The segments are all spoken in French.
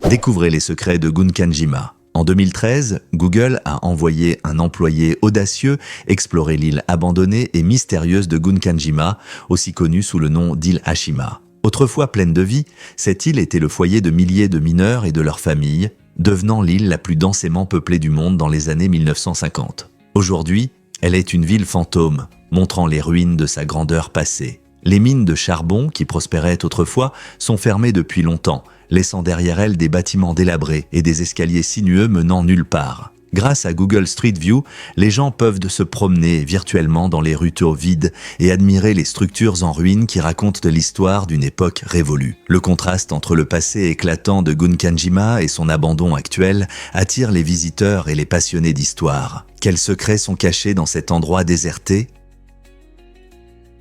Découvrez les secrets de Gunkanjima. En 2013, Google a envoyé un employé audacieux explorer l'île abandonnée et mystérieuse de Gunkanjima, aussi connue sous le nom d'île Hashima. Autrefois pleine de vie, cette île était le foyer de milliers de mineurs et de leurs familles, devenant l'île la plus densément peuplée du monde dans les années 1950. Aujourd'hui, elle est une ville fantôme, montrant les ruines de sa grandeur passée. Les mines de charbon, qui prospéraient autrefois, sont fermées depuis longtemps, laissant derrière elles des bâtiments délabrés et des escaliers sinueux menant nulle part. Grâce à Google Street View, les gens peuvent se promener virtuellement dans les ruteaux vides et admirer les structures en ruine qui racontent de l'histoire d'une époque révolue. Le contraste entre le passé éclatant de Gunkanjima et son abandon actuel attire les visiteurs et les passionnés d'histoire. Quels secrets sont cachés dans cet endroit déserté ?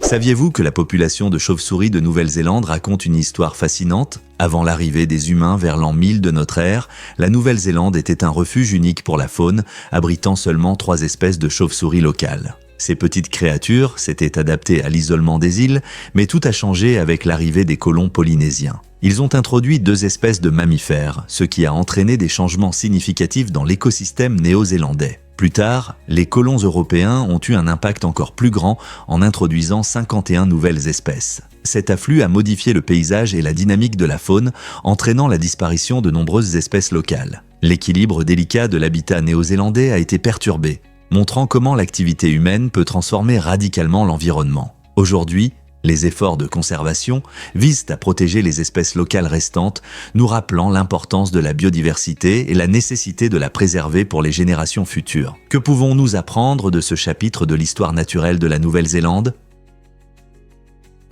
Saviez-vous que la population de chauves-souris de Nouvelle-Zélande raconte une histoire fascinante ? Avant l'arrivée des humains vers l'an 1000 de notre ère, la Nouvelle-Zélande était un refuge unique pour la faune, abritant seulement 3 espèces de chauves-souris locales. Ces petites créatures s'étaient adaptées à l'isolement des îles, mais tout a changé avec l'arrivée des colons polynésiens. Ils ont introduit 2 espèces de mammifères, ce qui a entraîné des changements significatifs dans l'écosystème néo-zélandais. Plus tard, les colons européens ont eu un impact encore plus grand en introduisant 51 nouvelles espèces. Cet afflux a modifié le paysage et la dynamique de la faune, entraînant la disparition de nombreuses espèces locales. L'équilibre délicat de l'habitat néo-zélandais a été perturbé, montrant comment l'activité humaine peut transformer radicalement l'environnement. Aujourd'hui, les efforts de conservation visent à protéger les espèces locales restantes, nous rappelant l'importance de la biodiversité et la nécessité de la préserver pour les générations futures. Que pouvons-nous apprendre de ce chapitre de l'histoire naturelle de la Nouvelle-Zélande ?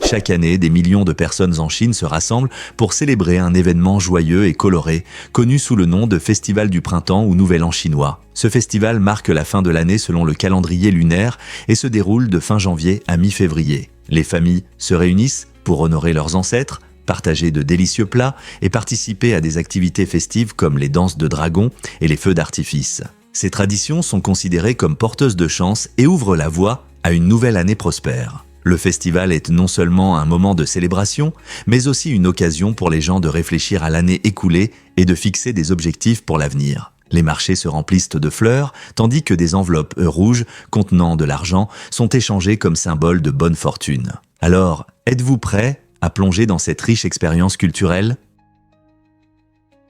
Chaque année, des millions de personnes en Chine se rassemblent pour célébrer un événement joyeux et coloré, connu sous le nom de Festival du Printemps ou Nouvel An chinois. Ce festival marque la fin de l'année selon le calendrier lunaire et se déroule de fin janvier à mi-février. Les familles se réunissent pour honorer leurs ancêtres, partager de délicieux plats et participer à des activités festives comme les danses de dragons et les feux d'artifice. Ces traditions sont considérées comme porteuses de chance et ouvrent la voie à une nouvelle année prospère. Le festival est non seulement un moment de célébration, mais aussi une occasion pour les gens de réfléchir à l'année écoulée et de fixer des objectifs pour l'avenir. Les marchés se remplissent de fleurs, tandis que des enveloppes rouges contenant de l'argent sont échangées comme symbole de bonne fortune. Alors, êtes-vous prêts à plonger dans cette riche expérience culturelle ?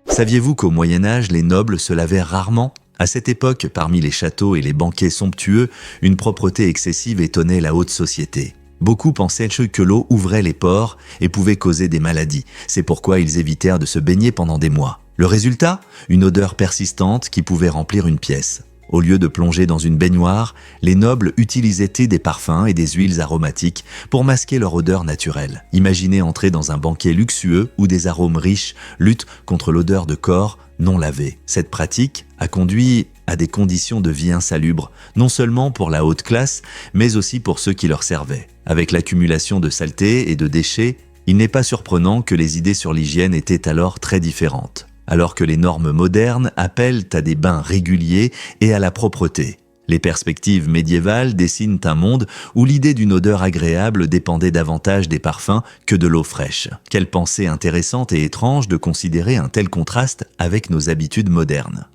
Saviez-vous qu'au Moyen-Âge, les nobles se lavaient rarement ? À cette époque, parmi les châteaux et les banquets somptueux, une propreté excessive étonnait la haute société. Beaucoup pensaient que l'eau ouvrait les pores et pouvait causer des maladies. C'est pourquoi ils évitèrent de se baigner pendant des mois. Le résultat ? Une odeur persistante qui pouvait remplir une pièce. Au lieu de plonger dans une baignoire, les nobles utilisaient des parfums et des huiles aromatiques pour masquer leur odeur naturelle. Imaginez entrer dans un banquet luxueux où des arômes riches luttent contre l'odeur de corps non lavé. Cette pratique a conduit à des conditions de vie insalubres, non seulement pour la haute classe, mais aussi pour ceux qui leur servaient. Avec l'accumulation de saleté et de déchets, il n'est pas surprenant que les idées sur l'hygiène étaient alors très différentes. Alors que les normes modernes appellent à des bains réguliers et à la propreté. Les perspectives médiévales dessinent un monde où l'idée d'une odeur agréable dépendait davantage des parfums que de l'eau fraîche. Quelle pensée intéressante et étrange de considérer un tel contraste avec nos habitudes modernes.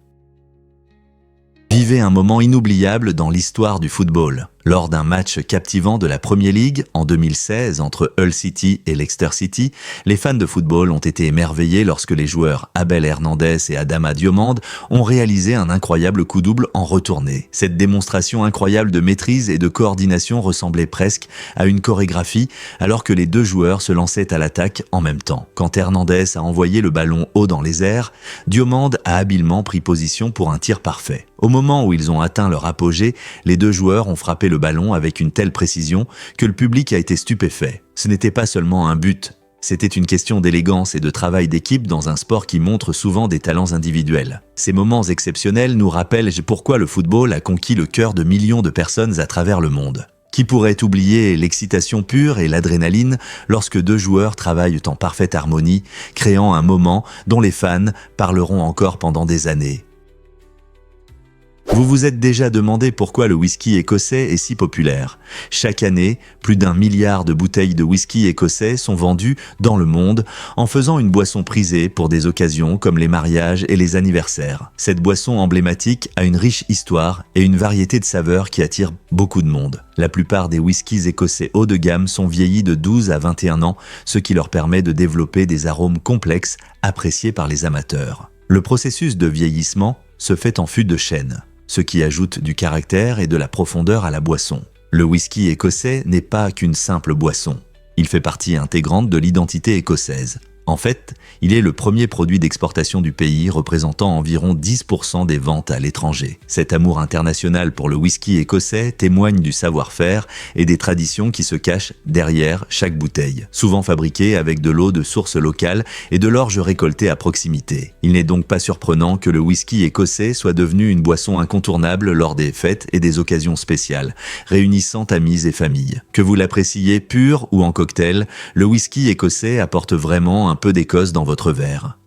Vivez un moment inoubliable dans l'histoire du football. Lors d'un match captivant de la Premier League en 2016 entre Hull City et Leicester City, les fans de football ont été émerveillés lorsque les joueurs Abel Hernandez et Adama Diomande ont réalisé un incroyable coup double en retournée. Cette démonstration incroyable de maîtrise et de coordination ressemblait presque à une chorégraphie alors que les 2 joueurs se lançaient à l'attaque en même temps. Quand Hernandez a envoyé le ballon haut dans les airs, Diomande a habilement pris position pour un tir parfait. Au moment où ils ont atteint leur apogée, les 2 joueurs ont frappé le ballon avec une telle précision que le public a été stupéfait. Ce n'était pas seulement un but, c'était une question d'élégance et de travail d'équipe dans un sport qui montre souvent des talents individuels. Ces moments exceptionnels nous rappellent pourquoi le football a conquis le cœur de millions de personnes à travers le monde. Qui pourrait oublier l'excitation pure et l'adrénaline lorsque 2 joueurs travaillent en parfaite harmonie, créant un moment dont les fans parleront encore pendant des années. Vous vous êtes déjà demandé pourquoi le whisky écossais est si populaire. Chaque année, plus d'1 milliard de bouteilles de whisky écossais sont vendues dans le monde, en faisant une boisson prisée pour des occasions comme les mariages et les anniversaires. Cette boisson emblématique a une riche histoire et une variété de saveurs qui attirent beaucoup de monde. La plupart des whiskies écossais haut de gamme sont vieillis de 12 à 21 ans, ce qui leur permet de développer des arômes complexes appréciés par les amateurs. Le processus de vieillissement se fait en fût de chêne, ce qui ajoute du caractère et de la profondeur à la boisson. Le whisky écossais n'est pas qu'une simple boisson. Il fait partie intégrante de l'identité écossaise. En fait, il est le premier produit d'exportation du pays, représentant environ 10% des ventes à l'étranger. Cet amour international pour le whisky écossais témoigne du savoir-faire et des traditions qui se cachent derrière chaque bouteille, souvent fabriquée avec de l'eau de source locale et de l'orge récoltée à proximité. Il n'est donc pas surprenant que le whisky écossais soit devenu une boisson incontournable lors des fêtes et des occasions spéciales, réunissant amis et familles. Que vous l'appréciez pur ou en cocktail, le whisky écossais apporte vraiment un peu d'Écosse dans votre verre.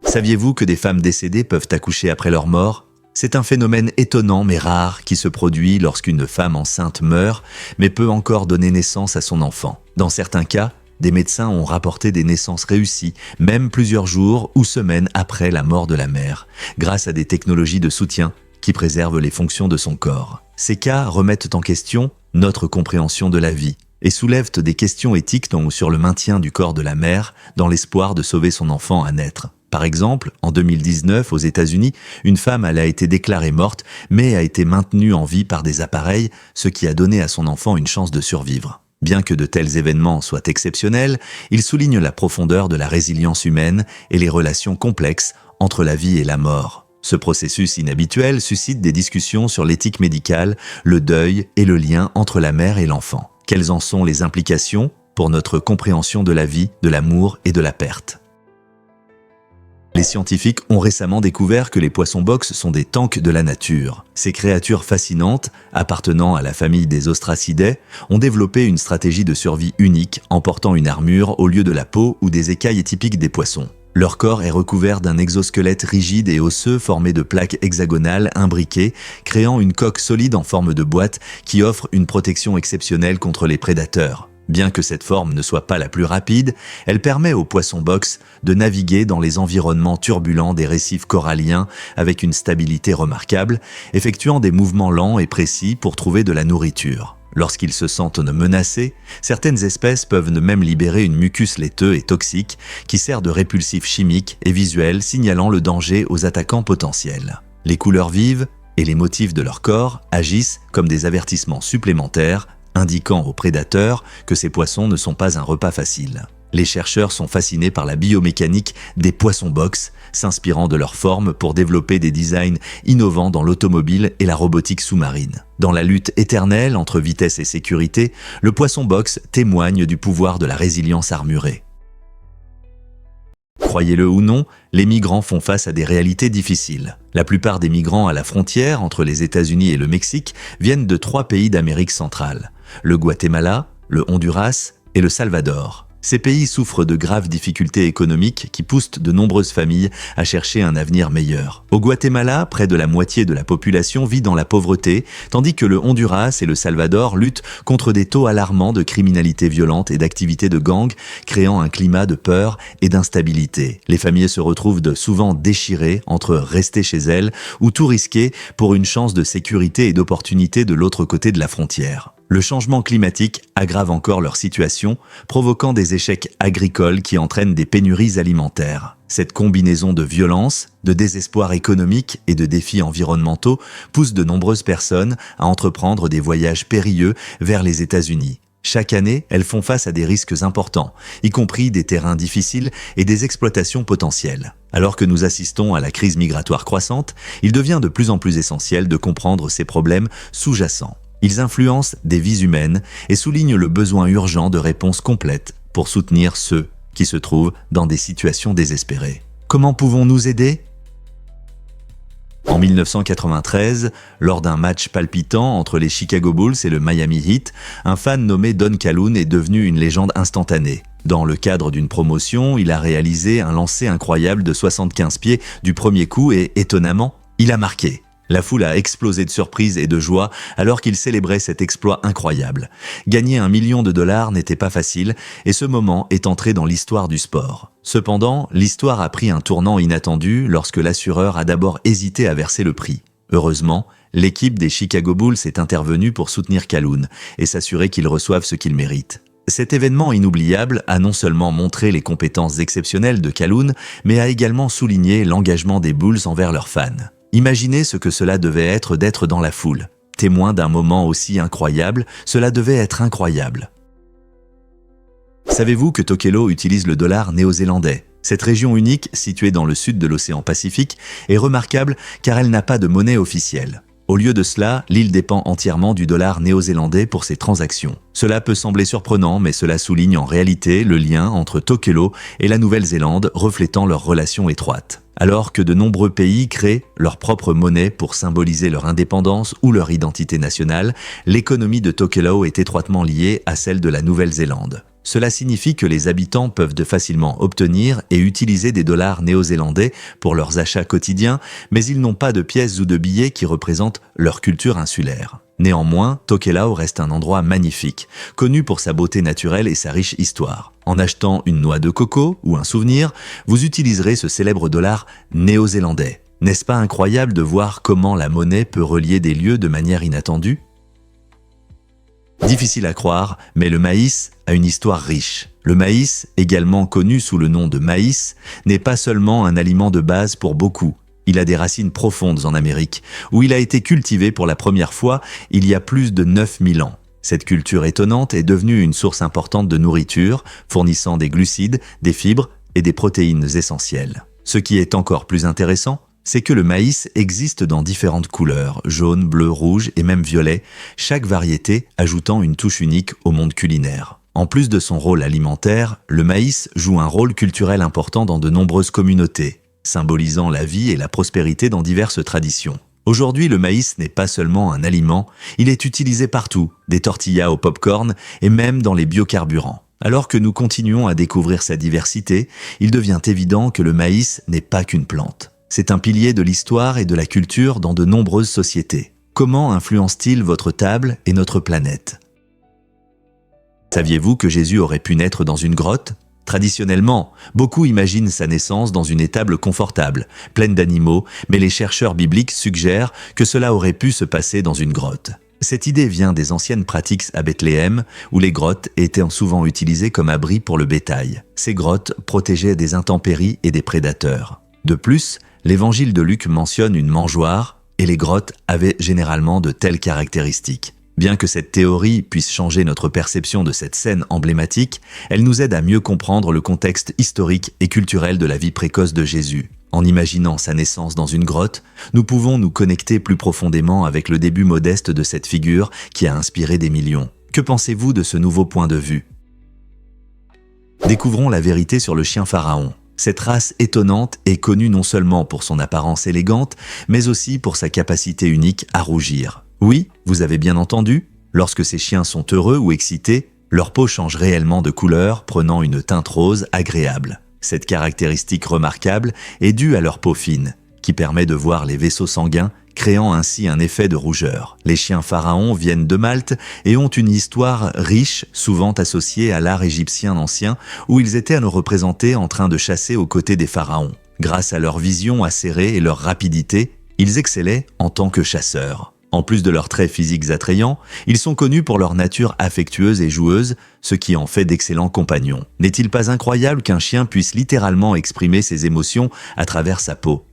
Saviez-vous que des femmes décédées peuvent accoucher après leur mort ? C'est un phénomène étonnant mais rare qui se produit lorsqu'une femme enceinte meurt, mais peut encore donner naissance à son enfant. Dans certains cas, des médecins ont rapporté des naissances réussies, même plusieurs jours ou semaines après la mort de la mère, grâce à des technologies de soutien qui préservent les fonctions de son corps. Ces cas remettent en question notre compréhension de la vie et soulèvent des questions éthiques sur le maintien du corps de la mère dans l'espoir de sauver son enfant à naître. Par exemple, en 2019, aux États-Unis, une femme a été déclarée morte, mais a été maintenue en vie par des appareils, ce qui a donné à son enfant une chance de survivre. Bien que de tels événements soient exceptionnels, ils soulignent la profondeur de la résilience humaine et les relations complexes entre la vie et la mort. Ce processus inhabituel suscite des discussions sur l'éthique médicale, le deuil et le lien entre la mère et l'enfant. Quelles en sont les implications pour notre compréhension de la vie, de l'amour et de la perte ? Les scientifiques ont récemment découvert que les poissons-box sont des tanks de la nature. Ces créatures fascinantes, appartenant à la famille des ostracidés, ont développé une stratégie de survie unique en portant une armure au lieu de la peau ou des écailles typiques des poissons. Leur corps est recouvert d'un exosquelette rigide et osseux formé de plaques hexagonales imbriquées, créant une coque solide en forme de boîte qui offre une protection exceptionnelle contre les prédateurs. Bien que cette forme ne soit pas la plus rapide, elle permet aux poissons-box de naviguer dans les environnements turbulents des récifs coralliens avec une stabilité remarquable, effectuant des mouvements lents et précis pour trouver de la nourriture. Lorsqu'ils se sentent menacés, certaines espèces peuvent même libérer une mucus laiteux et toxique qui sert de répulsif chimique et visuel signalant le danger aux attaquants potentiels. Les couleurs vives et les motifs de leur corps agissent comme des avertissements supplémentaires indiquant aux prédateurs que ces poissons ne sont pas un repas facile. Les chercheurs sont fascinés par la biomécanique des poissons-box, s'inspirant de leur forme pour développer des designs innovants dans l'automobile et la robotique sous-marine. Dans la lutte éternelle entre vitesse et sécurité, le poisson-box témoigne du pouvoir de la résilience armurée. Croyez-le ou non, les migrants font face à des réalités difficiles. La plupart des migrants à la frontière entre les États-Unis et le Mexique viennent de 3 pays d'Amérique centrale, le Guatemala, le Honduras et le Salvador. Ces pays souffrent de graves difficultés économiques qui poussent de nombreuses familles à chercher un avenir meilleur. Au Guatemala, près de la moitié de la population vit dans la pauvreté, tandis que le Honduras et le Salvador luttent contre des taux alarmants de criminalité violente et d'activités de gangs, créant un climat de peur et d'instabilité. Les familles se retrouvent souvent déchirées entre rester chez elles ou tout risquer pour une chance de sécurité et d'opportunité de l'autre côté de la frontière. Le changement climatique aggrave encore leur situation, provoquant des échecs agricoles qui entraînent des pénuries alimentaires. Cette combinaison de violence, de désespoir économique et de défis environnementaux pousse de nombreuses personnes à entreprendre des voyages périlleux vers les États-Unis. Chaque année, elles font face à des risques importants, y compris des terrains difficiles et des exploitations potentielles. Alors que nous assistons à la crise migratoire croissante, il devient de plus en plus essentiel de comprendre ces problèmes sous-jacents. Ils influencent des vies humaines et soulignent le besoin urgent de réponses complètes pour soutenir ceux qui se trouvent dans des situations désespérées. Comment pouvons-nous aider ? En 1993, lors d'un match palpitant entre les Chicago Bulls et le Miami Heat, un fan nommé Don Calhoun est devenu une légende instantanée. Dans le cadre d'une promotion, il a réalisé un lancer incroyable de 75 pieds du premier coup et, étonnamment, Il a marqué. La foule a explosé de surprise et de joie alors qu'il célébrait cet exploit incroyable. Gagner $1 million n'était pas facile et ce moment est entré dans l'histoire du sport. Cependant, l'histoire a pris un tournant inattendu lorsque l'assureur a d'abord hésité à verser le prix. Heureusement, l'équipe des Chicago Bulls est intervenue pour soutenir Calhoun et s'assurer qu'il reçoive ce qu'il mérite. Cet événement inoubliable a non seulement montré les compétences exceptionnelles de Calhoun, mais a également souligné l'engagement des Bulls envers leurs fans. Imaginez ce que cela devait être d'être dans la foule. Témoin d'un moment aussi incroyable, cela devait être incroyable. Savez-vous que Tokelau utilise le dollar néo-zélandais ? Cette région unique, située dans le sud de l'océan Pacifique, est remarquable car elle n'a pas de monnaie officielle. Au lieu de cela, l'île dépend entièrement du dollar néo-zélandais pour ses transactions. Cela peut sembler surprenant, mais cela souligne en réalité le lien entre Tokelau et la Nouvelle-Zélande, reflétant leur relation étroite. Alors que de nombreux pays créent leur propre monnaie pour symboliser leur indépendance ou leur identité nationale, l'économie de Tokelau est étroitement liée à celle de la Nouvelle-Zélande. Cela signifie que les habitants peuvent facilement obtenir et utiliser des dollars néo-zélandais pour leurs achats quotidiens, mais ils n'ont pas de pièces ou de billets qui représentent leur culture insulaire. Néanmoins, Tokelau reste un endroit magnifique, connu pour sa beauté naturelle et sa riche histoire. En achetant une noix de coco ou un souvenir, vous utiliserez ce célèbre dollar néo-zélandais. N'est-ce pas incroyable de voir comment la monnaie peut relier des lieux de manière inattendue ? Difficile à croire, mais le maïs a une histoire riche. Le maïs, également connu sous le nom de maïs, n'est pas seulement un aliment de base pour beaucoup. Il a des racines profondes en Amérique, où il a été cultivé pour la première fois il y a plus de 9000 ans. Cette culture étonnante est devenue une source importante de nourriture, fournissant des glucides, des fibres et des protéines essentielles. Ce qui est encore plus intéressant, c'est que le maïs existe dans différentes couleurs, jaune, bleu, rouge et même violet, chaque variété ajoutant une touche unique au monde culinaire. En plus de son rôle alimentaire, le maïs joue un rôle culturel important dans de nombreuses communautés, symbolisant la vie et la prospérité dans diverses traditions. Aujourd'hui, le maïs n'est pas seulement un aliment, il est utilisé partout, des tortillas au popcorn et même dans les biocarburants. Alors que nous continuons à découvrir sa diversité, il devient évident que le maïs n'est pas qu'une plante. C'est un pilier de l'histoire et de la culture dans de nombreuses sociétés. Comment influence-t-il votre table et notre planète ? Saviez-vous que Jésus aurait pu naître dans une grotte ? Traditionnellement, beaucoup imaginent sa naissance dans une étable confortable, pleine d'animaux, mais les chercheurs bibliques suggèrent que cela aurait pu se passer dans une grotte. Cette idée vient des anciennes pratiques à Bethléem, où les grottes étaient souvent utilisées comme abri pour le bétail. Ces grottes protégeaient des intempéries et des prédateurs. De plus, l'évangile de Luc mentionne une mangeoire, et les grottes avaient généralement de telles caractéristiques. Bien que cette théorie puisse changer notre perception de cette scène emblématique, elle nous aide à mieux comprendre le contexte historique et culturel de la vie précoce de Jésus. En imaginant sa naissance dans une grotte, nous pouvons nous connecter plus profondément avec le début modeste de cette figure qui a inspiré des millions. Que pensez-vous de ce nouveau point de vue ? Découvrons la vérité sur le chien pharaon. Cette race étonnante est connue non seulement pour son apparence élégante, mais aussi pour sa capacité unique à rougir. Oui, vous avez bien entendu, lorsque ces chiens sont heureux ou excités, leur peau change réellement de couleur, prenant une teinte rose agréable. Cette caractéristique remarquable est due à leur peau fine, qui permet de voir les vaisseaux sanguins, créant ainsi un effet de rougeur. Les chiens pharaons viennent de Malte et ont une histoire riche, souvent associée à l'art égyptien ancien, où ils étaient représentés en train de chasser aux côtés des pharaons. Grâce à leur vision acérée et leur rapidité, ils excellaient en tant que chasseurs. En plus de leurs traits physiques attrayants, ils sont connus pour leur nature affectueuse et joueuse, ce qui en fait d'excellents compagnons. N'est-il pas incroyable qu'un chien puisse littéralement exprimer ses émotions à travers sa peau ?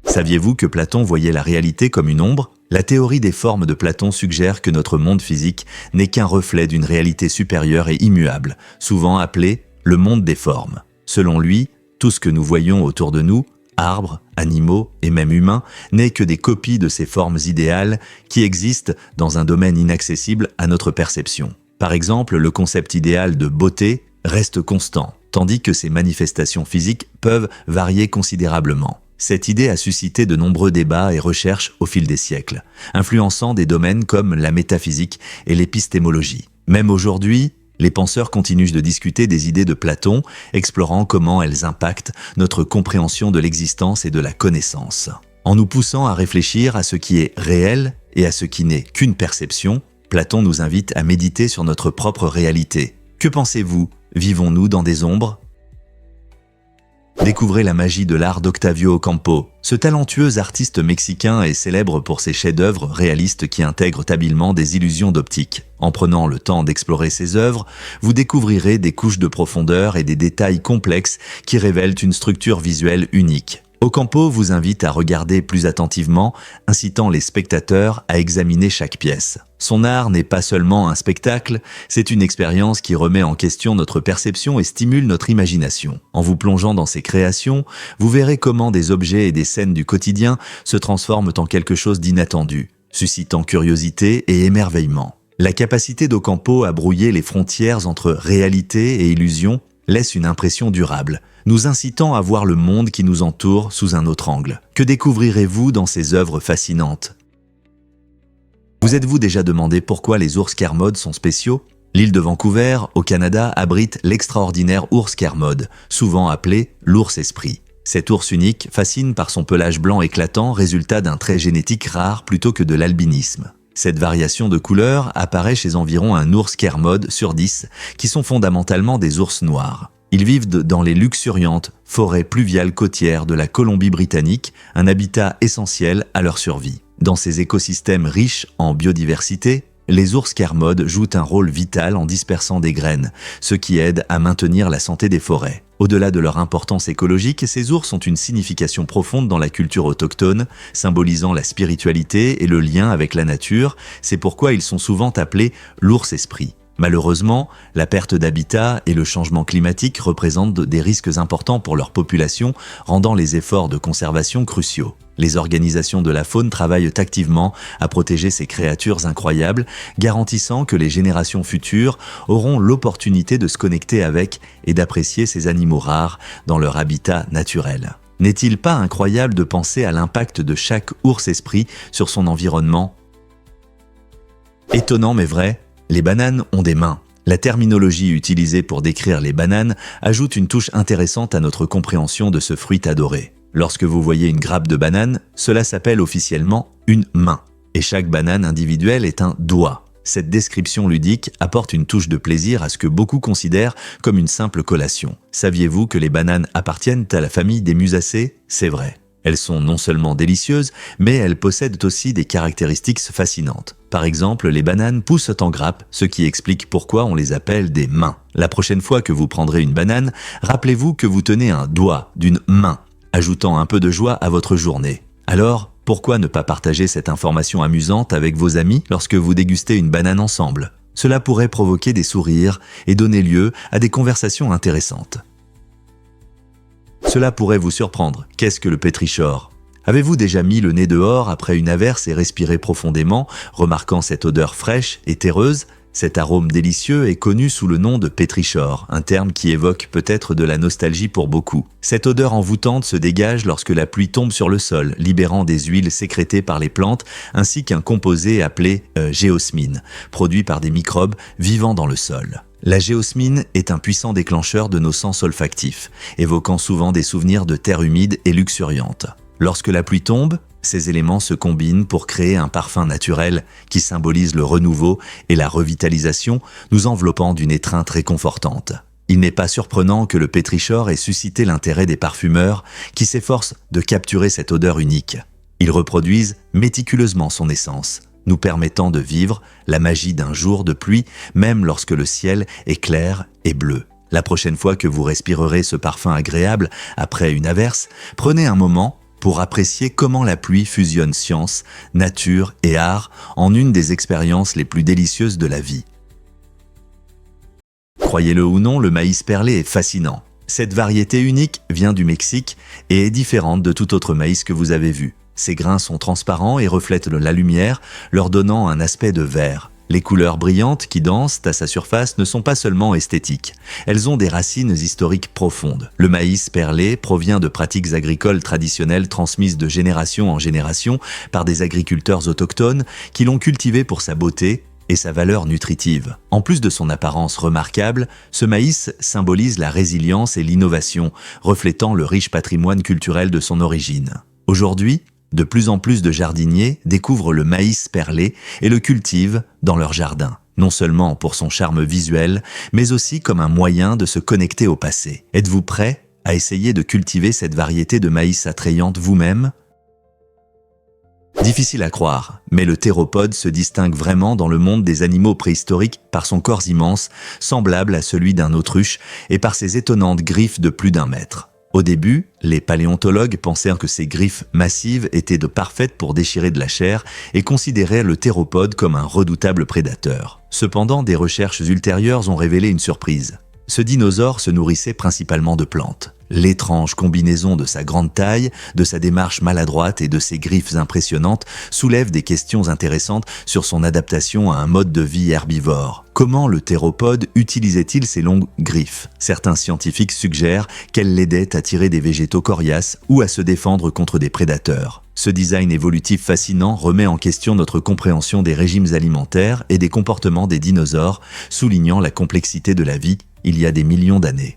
Saviez-vous que Platon voyait la réalité comme une ombre ? La théorie des formes de Platon suggère que notre monde physique n'est qu'un reflet d'une réalité supérieure et immuable, souvent appelée le monde des formes. Selon lui, tout ce que nous voyons autour de nous, arbres, animaux et même humains, n'est que des copies de ces formes idéales qui existent dans un domaine inaccessible à notre perception. Par exemple, le concept idéal de beauté reste constant, tandis que ses manifestations physiques peuvent varier considérablement. Cette idée a suscité de nombreux débats et recherches au fil des siècles, influençant des domaines comme la métaphysique et l'épistémologie. Même aujourd'hui, Les penseurs continuent de discuter des idées de Platon, explorant comment elles impactent notre compréhension de l'existence et de la connaissance. En nous poussant à réfléchir à ce qui est réel et à ce qui n'est qu'une perception, Platon nous invite à méditer sur notre propre réalité. Que pensez-vous? Vivons-nous dans des ombres? Découvrez la magie de l'art d'Octavio Ocampo. Ce talentueux artiste mexicain est célèbre pour ses chefs-d'œuvre réalistes qui intègrent habilement des illusions d'optique. En prenant le temps d'explorer ses œuvres, vous découvrirez des couches de profondeur et des détails complexes qui révèlent une structure visuelle unique. Ocampo vous invite à regarder plus attentivement, incitant les spectateurs à examiner chaque pièce. Son art n'est pas seulement un spectacle, c'est une expérience qui remet en question notre perception et stimule notre imagination. En vous plongeant dans ses créations, vous verrez comment des objets et des scènes du quotidien se transforment en quelque chose d'inattendu, suscitant curiosité et émerveillement. La capacité d'Ocampo à brouiller les frontières entre réalité et illusion laisse une impression durable, nous incitant à voir le monde qui nous entoure sous un autre angle. Que découvrirez-vous dans ces œuvres fascinantes? Vous êtes-vous déjà demandé pourquoi les ours Kermode sont spéciaux? L'île de Vancouver, au Canada, abrite l'extraordinaire ours Kermode, souvent appelé l'ours esprit. Cet ours unique fascine par son pelage blanc éclatant, résultat d'un trait génétique rare plutôt que de l'albinisme. Cette variation de couleur apparaît chez environ un ours Kermode sur 10, qui sont fondamentalement des ours noirs. Ils vivent dans les luxuriantes forêts pluviales côtières de la Colombie-Britannique, un habitat essentiel à leur survie. Dans ces écosystèmes riches en biodiversité, les ours Kermode jouent un rôle vital en dispersant des graines, ce qui aide à maintenir la santé des forêts. Au-delà de leur importance écologique, ces ours ont une signification profonde dans la culture autochtone, symbolisant la spiritualité et le lien avec la nature. C'est pourquoi ils sont souvent appelés l'ours esprit. Malheureusement, la perte d'habitat et le changement climatique représentent des risques importants pour leur population, rendant les efforts de conservation cruciaux. Les organisations de la faune travaillent activement à protéger ces créatures incroyables, garantissant que les générations futures auront l'opportunité de se connecter avec et d'apprécier ces animaux rares dans leur habitat naturel. N'est-il pas incroyable de penser à l'impact de chaque ours-esprit sur son environnement? Étonnant mais vrai, les bananes ont des mains. La terminologie utilisée pour décrire les bananes ajoute une touche intéressante à notre compréhension de ce fruit adoré. Lorsque vous voyez une grappe de banane, cela s'appelle officiellement une main. Et chaque banane individuelle est un doigt. Cette description ludique apporte une touche de plaisir à ce que beaucoup considèrent comme une simple collation. Saviez-vous que les bananes appartiennent à la famille des musacées? C'est vrai. Elles sont non seulement délicieuses, mais elles possèdent aussi des caractéristiques fascinantes. Par exemple, les bananes poussent en grappe, ce qui explique pourquoi on les appelle des mains. La prochaine fois que vous prendrez une banane, rappelez-vous que vous tenez un doigt d'une main, ajoutant un peu de joie à votre journée. Alors, pourquoi ne pas partager cette information amusante avec vos amis lorsque vous dégustez une banane ensemble? Cela pourrait provoquer des sourires et donner lieu à des conversations intéressantes. Cela pourrait vous surprendre. Qu'est-ce que le pétrichor? Avez-vous déjà mis le nez dehors après une averse et respiré profondément, remarquant cette odeur fraîche et terreuse? Cet arôme délicieux est connu sous le nom de pétrichor, un terme qui évoque peut-être de la nostalgie pour beaucoup. Cette odeur envoûtante se dégage lorsque la pluie tombe sur le sol, libérant des huiles sécrétées par les plantes, ainsi qu'un composé appelé géosmine, produit par des microbes vivant dans le sol. La géosmine est un puissant déclencheur de nos sens olfactifs, évoquant souvent des souvenirs de terre humide et luxuriante. Lorsque la pluie tombe, ces éléments se combinent pour créer un parfum naturel qui symbolise le renouveau et la revitalisation, nous enveloppant d'une étreinte réconfortante. Il n'est pas surprenant que le pétrichor ait suscité l'intérêt des parfumeurs qui s'efforcent de capturer cette odeur unique. Ils reproduisent méticuleusement son essence, nous permettant de vivre la magie d'un jour de pluie, même lorsque le ciel est clair et bleu. La prochaine fois que vous respirerez ce parfum agréable après une averse, prenez un moment pour apprécier comment la pluie fusionne science, nature et art en une des expériences les plus délicieuses de la vie. Croyez-le ou non, le maïs perlé est fascinant. Cette variété unique vient du Mexique et est différente de tout autre maïs que vous avez vu. Ses grains sont transparents et reflètent la lumière, leur donnant un aspect de verre. Les couleurs brillantes qui dansent à sa surface ne sont pas seulement esthétiques, elles ont des racines historiques profondes. Le maïs perlé provient de pratiques agricoles traditionnelles transmises de génération en génération par des agriculteurs autochtones qui l'ont cultivé pour sa beauté et sa valeur nutritive. En plus de son apparence remarquable, ce maïs symbolise la résilience et l'innovation, reflétant le riche patrimoine culturel de son origine. Aujourd'hui, de plus en plus de jardiniers découvrent le maïs perlé et le cultivent dans leur jardin, non seulement pour son charme visuel, mais aussi comme un moyen de se connecter au passé. Êtes-vous prêt à essayer de cultiver cette variété de maïs attrayante vous-même ? Difficile à croire, mais le théropode se distingue vraiment dans le monde des animaux préhistoriques par son corps immense, semblable à celui d'un autruche, et par ses étonnantes griffes de plus d'1 mètre. Au début, les paléontologues pensèrent que ces griffes massives étaient parfaites pour déchirer de la chair et considéraient le théropode comme un redoutable prédateur. Cependant, des recherches ultérieures ont révélé une surprise. Ce dinosaure se nourrissait principalement de plantes. L'étrange combinaison de sa grande taille, de sa démarche maladroite et de ses griffes impressionnantes soulève des questions intéressantes sur son adaptation à un mode de vie herbivore. Comment le théropode utilisait-il ses longues griffes ? Certains scientifiques suggèrent qu'elles l'aidaient à tirer des végétaux coriaces ou à se défendre contre des prédateurs. Ce design évolutif fascinant remet en question notre compréhension des régimes alimentaires et des comportements des dinosaures, soulignant la complexité de la vie il y a des millions d'années.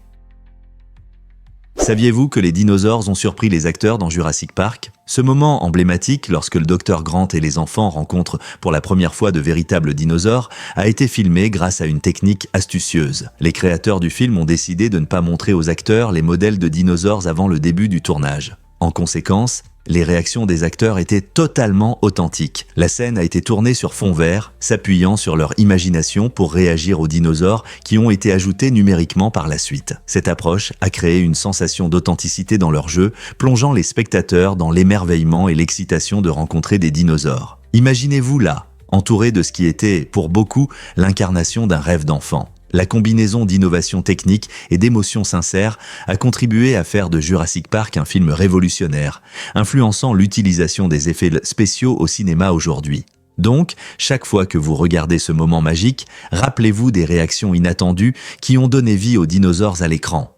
Saviez-vous que les dinosaures ont surpris les acteurs dans Jurassic Park ? Ce moment emblématique, lorsque le Dr Grant et les enfants rencontrent pour la première fois de véritables dinosaures, a été filmé grâce à une technique astucieuse. Les créateurs du film ont décidé de ne pas montrer aux acteurs les modèles de dinosaures avant le début du tournage. En conséquence, les réactions des acteurs étaient totalement authentiques. La scène a été tournée sur fond vert, s'appuyant sur leur imagination pour réagir aux dinosaures qui ont été ajoutés numériquement par la suite. Cette approche a créé une sensation d'authenticité dans leur jeu, plongeant les spectateurs dans l'émerveillement et l'excitation de rencontrer des dinosaures. Imaginez-vous là, entouré de ce qui était, pour beaucoup, l'incarnation d'un rêve d'enfant. La combinaison d'innovation technique et d'émotions sincères a contribué à faire de Jurassic Park un film révolutionnaire, influençant l'utilisation des effets spéciaux au cinéma aujourd'hui. Donc, chaque fois que vous regardez ce moment magique, rappelez-vous des réactions inattendues qui ont donné vie aux dinosaures à l'écran.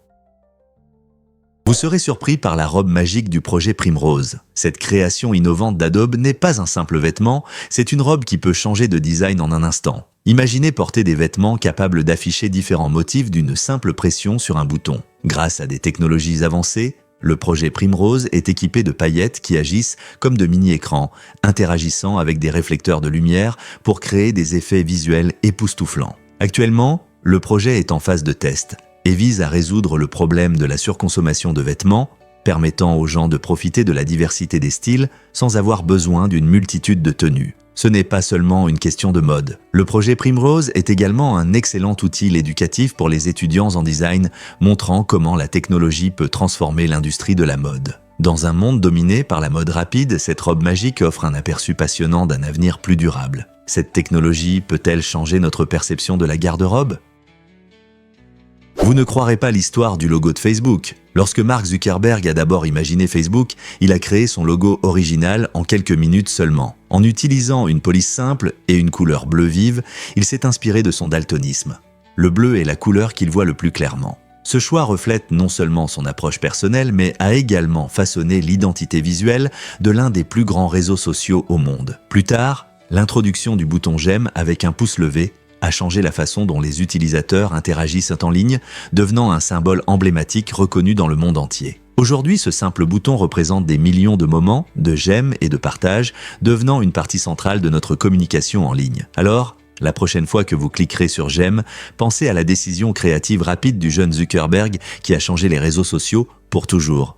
Vous serez surpris par la robe magique du projet Primrose. Cette création innovante d'Adobe n'est pas un simple vêtement, c'est une robe qui peut changer de design en un instant. Imaginez porter des vêtements capables d'afficher différents motifs d'une simple pression sur un bouton. Grâce à des technologies avancées, le projet Primrose est équipé de paillettes qui agissent comme de mini-écrans, interagissant avec des réflecteurs de lumière pour créer des effets visuels époustouflants. Actuellement, le projet est en phase de test et vise à résoudre le problème de la surconsommation de vêtements, permettant aux gens de profiter de la diversité des styles sans avoir besoin d'une multitude de tenues. Ce n'est pas seulement une question de mode. Le projet Primrose est également un excellent outil éducatif pour les étudiants en design, montrant comment la technologie peut transformer l'industrie de la mode. Dans un monde dominé par la mode rapide, cette robe magique offre un aperçu passionnant d'un avenir plus durable. Cette technologie peut-elle changer notre perception de la garde-robe ? Vous ne croirez pas l'histoire du logo de Facebook. Lorsque Mark Zuckerberg a d'abord imaginé Facebook, il a créé son logo original en quelques minutes seulement. En utilisant une police simple et une couleur bleu vive, il s'est inspiré de son daltonisme. Le bleu est la couleur qu'il voit le plus clairement. Ce choix reflète non seulement son approche personnelle, mais a également façonné l'identité visuelle de l'un des plus grands réseaux sociaux au monde. Plus tard, l'introduction du bouton j'aime avec un pouce levé a changé la façon dont les utilisateurs interagissent en ligne, devenant un symbole emblématique reconnu dans le monde entier. Aujourd'hui, ce simple bouton représente des millions de moments, de j'aime et de partage, devenant une partie centrale de notre communication en ligne. Alors, la prochaine fois que vous cliquerez sur j'aime, pensez à la décision créative rapide du jeune Zuckerberg qui a changé les réseaux sociaux pour toujours.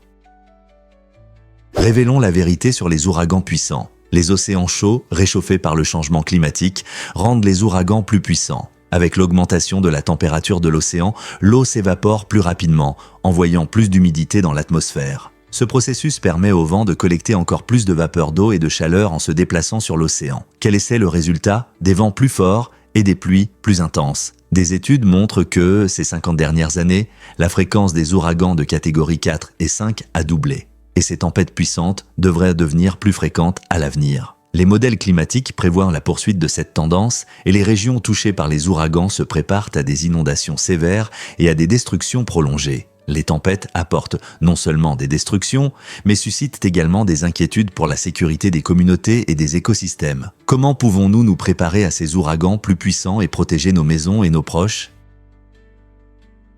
Révélons la vérité sur les ouragans puissants. Les océans chauds, réchauffés par le changement climatique, rendent les ouragans plus puissants. Avec l'augmentation de la température de l'océan, l'eau s'évapore plus rapidement, envoyant plus d'humidité dans l'atmosphère. Ce processus permet au vent de collecter encore plus de vapeur d'eau et de chaleur en se déplaçant sur l'océan. Quel est le résultat ? Des vents plus forts et des pluies plus intenses. Des études montrent que, ces 50 dernières années, la fréquence des ouragans de catégorie 4 et 5 a doublé. Et ces tempêtes puissantes devraient devenir plus fréquentes à l'avenir. Les modèles climatiques prévoient la poursuite de cette tendance et les régions touchées par les ouragans se préparent à des inondations sévères et à des destructions prolongées. Les tempêtes apportent non seulement des destructions, mais suscitent également des inquiétudes pour la sécurité des communautés et des écosystèmes. Comment pouvons-nous nous préparer à ces ouragans plus puissants et protéger nos maisons et nos proches ?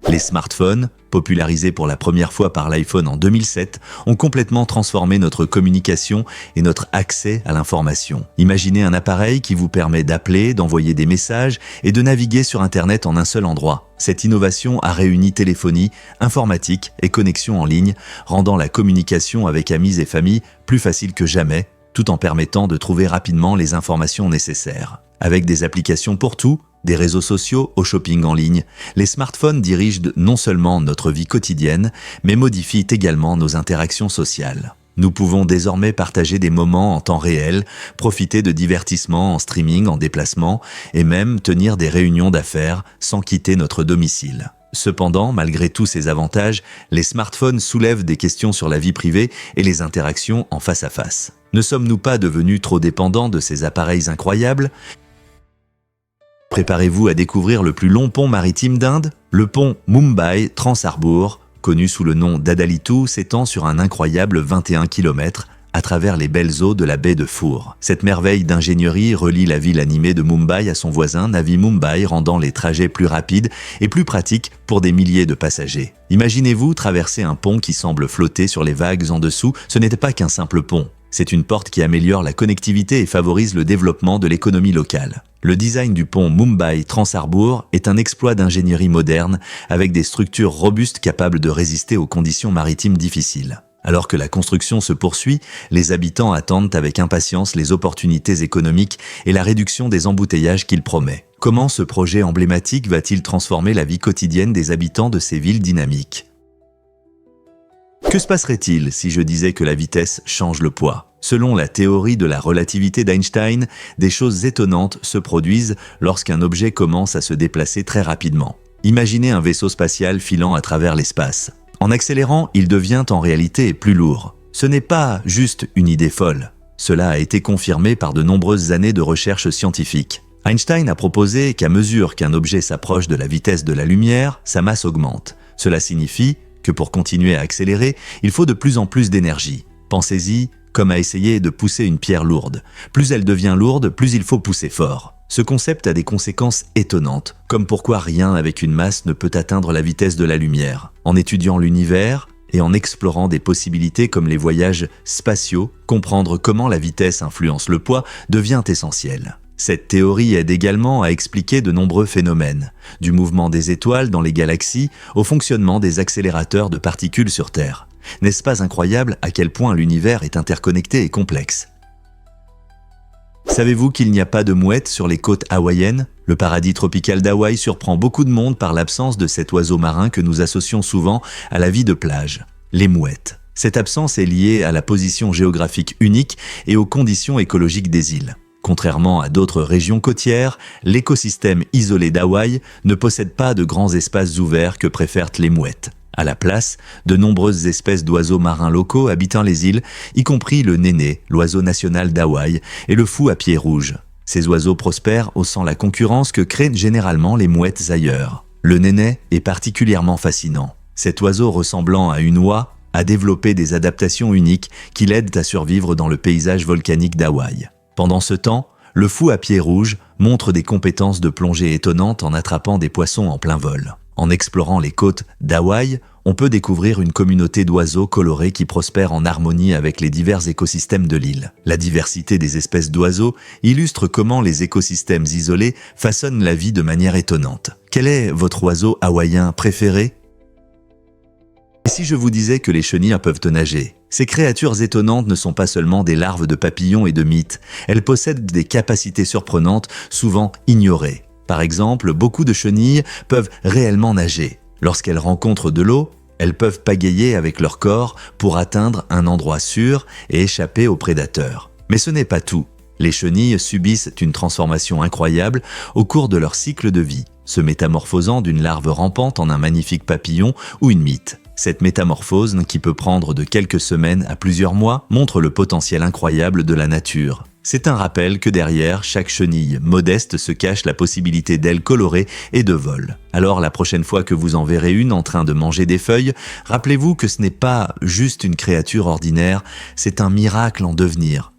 Les smartphones, popularisés pour la première fois par l'iPhone en 2007, ont complètement transformé notre communication et notre accès à l'information. Imaginez un appareil qui vous permet d'appeler, d'envoyer des messages et de naviguer sur Internet en un seul endroit. Cette innovation a réuni téléphonie, informatique et connexion en ligne, rendant la communication avec amis et familles plus facile que jamais, tout en permettant de trouver rapidement les informations nécessaires. Avec des applications pour tout, des réseaux sociaux au shopping en ligne, les smartphones dirigent non seulement notre vie quotidienne, mais modifient également nos interactions sociales. Nous pouvons désormais partager des moments en temps réel, profiter de divertissements en streaming, en déplacement, et même tenir des réunions d'affaires sans quitter notre domicile. Cependant, malgré tous ces avantages, les smartphones soulèvent des questions sur la vie privée et les interactions en face à face. Ne sommes-nous pas devenus trop dépendants de ces appareils incroyables ? Préparez-vous à découvrir le plus long pont maritime d'Inde. Le pont Mumbai Trans Harbour, connu sous le nom d'Adalitu, s'étend sur un incroyable 21 km à travers les belles eaux de la baie de Four. Cette merveille d'ingénierie relie la ville animée de Mumbai à son voisin Navi Mumbai, rendant les trajets plus rapides et plus pratiques pour des milliers de passagers. Imaginez-vous traverser un pont qui semble flotter sur les vagues en dessous. Ce n'était pas qu'un simple pont. C'est une porte qui améliore la connectivité et favorise le développement de l'économie locale. Le design du pont Mumbai Trans Harbour est un exploit d'ingénierie moderne avec des structures robustes capables de résister aux conditions maritimes difficiles. Alors que la construction se poursuit, les habitants attendent avec impatience les opportunités économiques et la réduction des embouteillages qu'il promet. Comment ce projet emblématique va-t-il transformer la vie quotidienne des habitants de ces villes dynamiques ? Que se passerait-il si je disais que la vitesse change le poids ? Selon la théorie de la relativité d'Einstein, des choses étonnantes se produisent lorsqu'un objet commence à se déplacer très rapidement. Imaginez un vaisseau spatial filant à travers l'espace. En accélérant, il devient en réalité plus lourd. Ce n'est pas juste une idée folle. Cela a été confirmé par de nombreuses années de recherche scientifique. Einstein a proposé qu'à mesure qu'un objet s'approche de la vitesse de la lumière, sa masse augmente. Cela signifie que pour continuer à accélérer, il faut de plus en plus d'énergie. Pensez-y comme à essayer de pousser une pierre lourde. Plus elle devient lourde, plus il faut pousser fort. Ce concept a des conséquences étonnantes, comme pourquoi rien avec une masse ne peut atteindre la vitesse de la lumière. En étudiant l'univers et en explorant des possibilités comme les voyages spatiaux, comprendre comment la vitesse influence le poids devient essentiel. Cette théorie aide également à expliquer de nombreux phénomènes, du mouvement des étoiles dans les galaxies au fonctionnement des accélérateurs de particules sur Terre. N'est-ce pas incroyable à quel point l'univers est interconnecté et complexe ? Savez-vous qu'il n'y a pas de mouettes sur les côtes hawaïennes ? Le paradis tropical d'Hawaï surprend beaucoup de monde par l'absence de cet oiseau marin que nous associons souvent à la vie de plage, les mouettes. Cette absence est liée à la position géographique unique et aux conditions écologiques des îles. Contrairement à d'autres régions côtières, l'écosystème isolé d'Hawaï ne possède pas de grands espaces ouverts que préfèrent les mouettes. À la place, de nombreuses espèces d'oiseaux marins locaux habitant les îles, y compris le néné, l'oiseau national d'Hawaï, et le fou à pieds rouges. Ces oiseaux prospèrent haussant la concurrence que créent généralement les mouettes ailleurs. Le néné est particulièrement fascinant. Cet oiseau ressemblant à une oie a développé des adaptations uniques qui l'aident à survivre dans le paysage volcanique d'Hawaï. Pendant ce temps, le fou à pieds rouges montre des compétences de plongée étonnantes en attrapant des poissons en plein vol. En explorant les côtes d'Hawaï, on peut découvrir une communauté d'oiseaux colorés qui prospèrent en harmonie avec les divers écosystèmes de l'île. La diversité des espèces d'oiseaux illustre comment les écosystèmes isolés façonnent la vie de manière étonnante. Quel est votre oiseau hawaïen préféré ? Et si je vous disais que les chenilles peuvent nager ? Ces créatures étonnantes ne sont pas seulement des larves de papillons et de mythes, elles possèdent des capacités surprenantes, souvent ignorées. Par exemple, beaucoup de chenilles peuvent réellement nager. Lorsqu'elles rencontrent de l'eau, elles peuvent pagayer avec leur corps pour atteindre un endroit sûr et échapper aux prédateurs. Mais ce n'est pas tout. Les chenilles subissent une transformation incroyable au cours de leur cycle de vie, se métamorphosant d'une larve rampante en un magnifique papillon ou une mythe. Cette métamorphose, qui peut prendre de quelques semaines à plusieurs mois, montre le potentiel incroyable de la nature. C'est un rappel que derrière chaque chenille modeste se cache la possibilité d'ailes colorées et de vol. Alors la prochaine fois que vous en verrez une en train de manger des feuilles, rappelez-vous que ce n'est pas juste une créature ordinaire, c'est un miracle en devenir.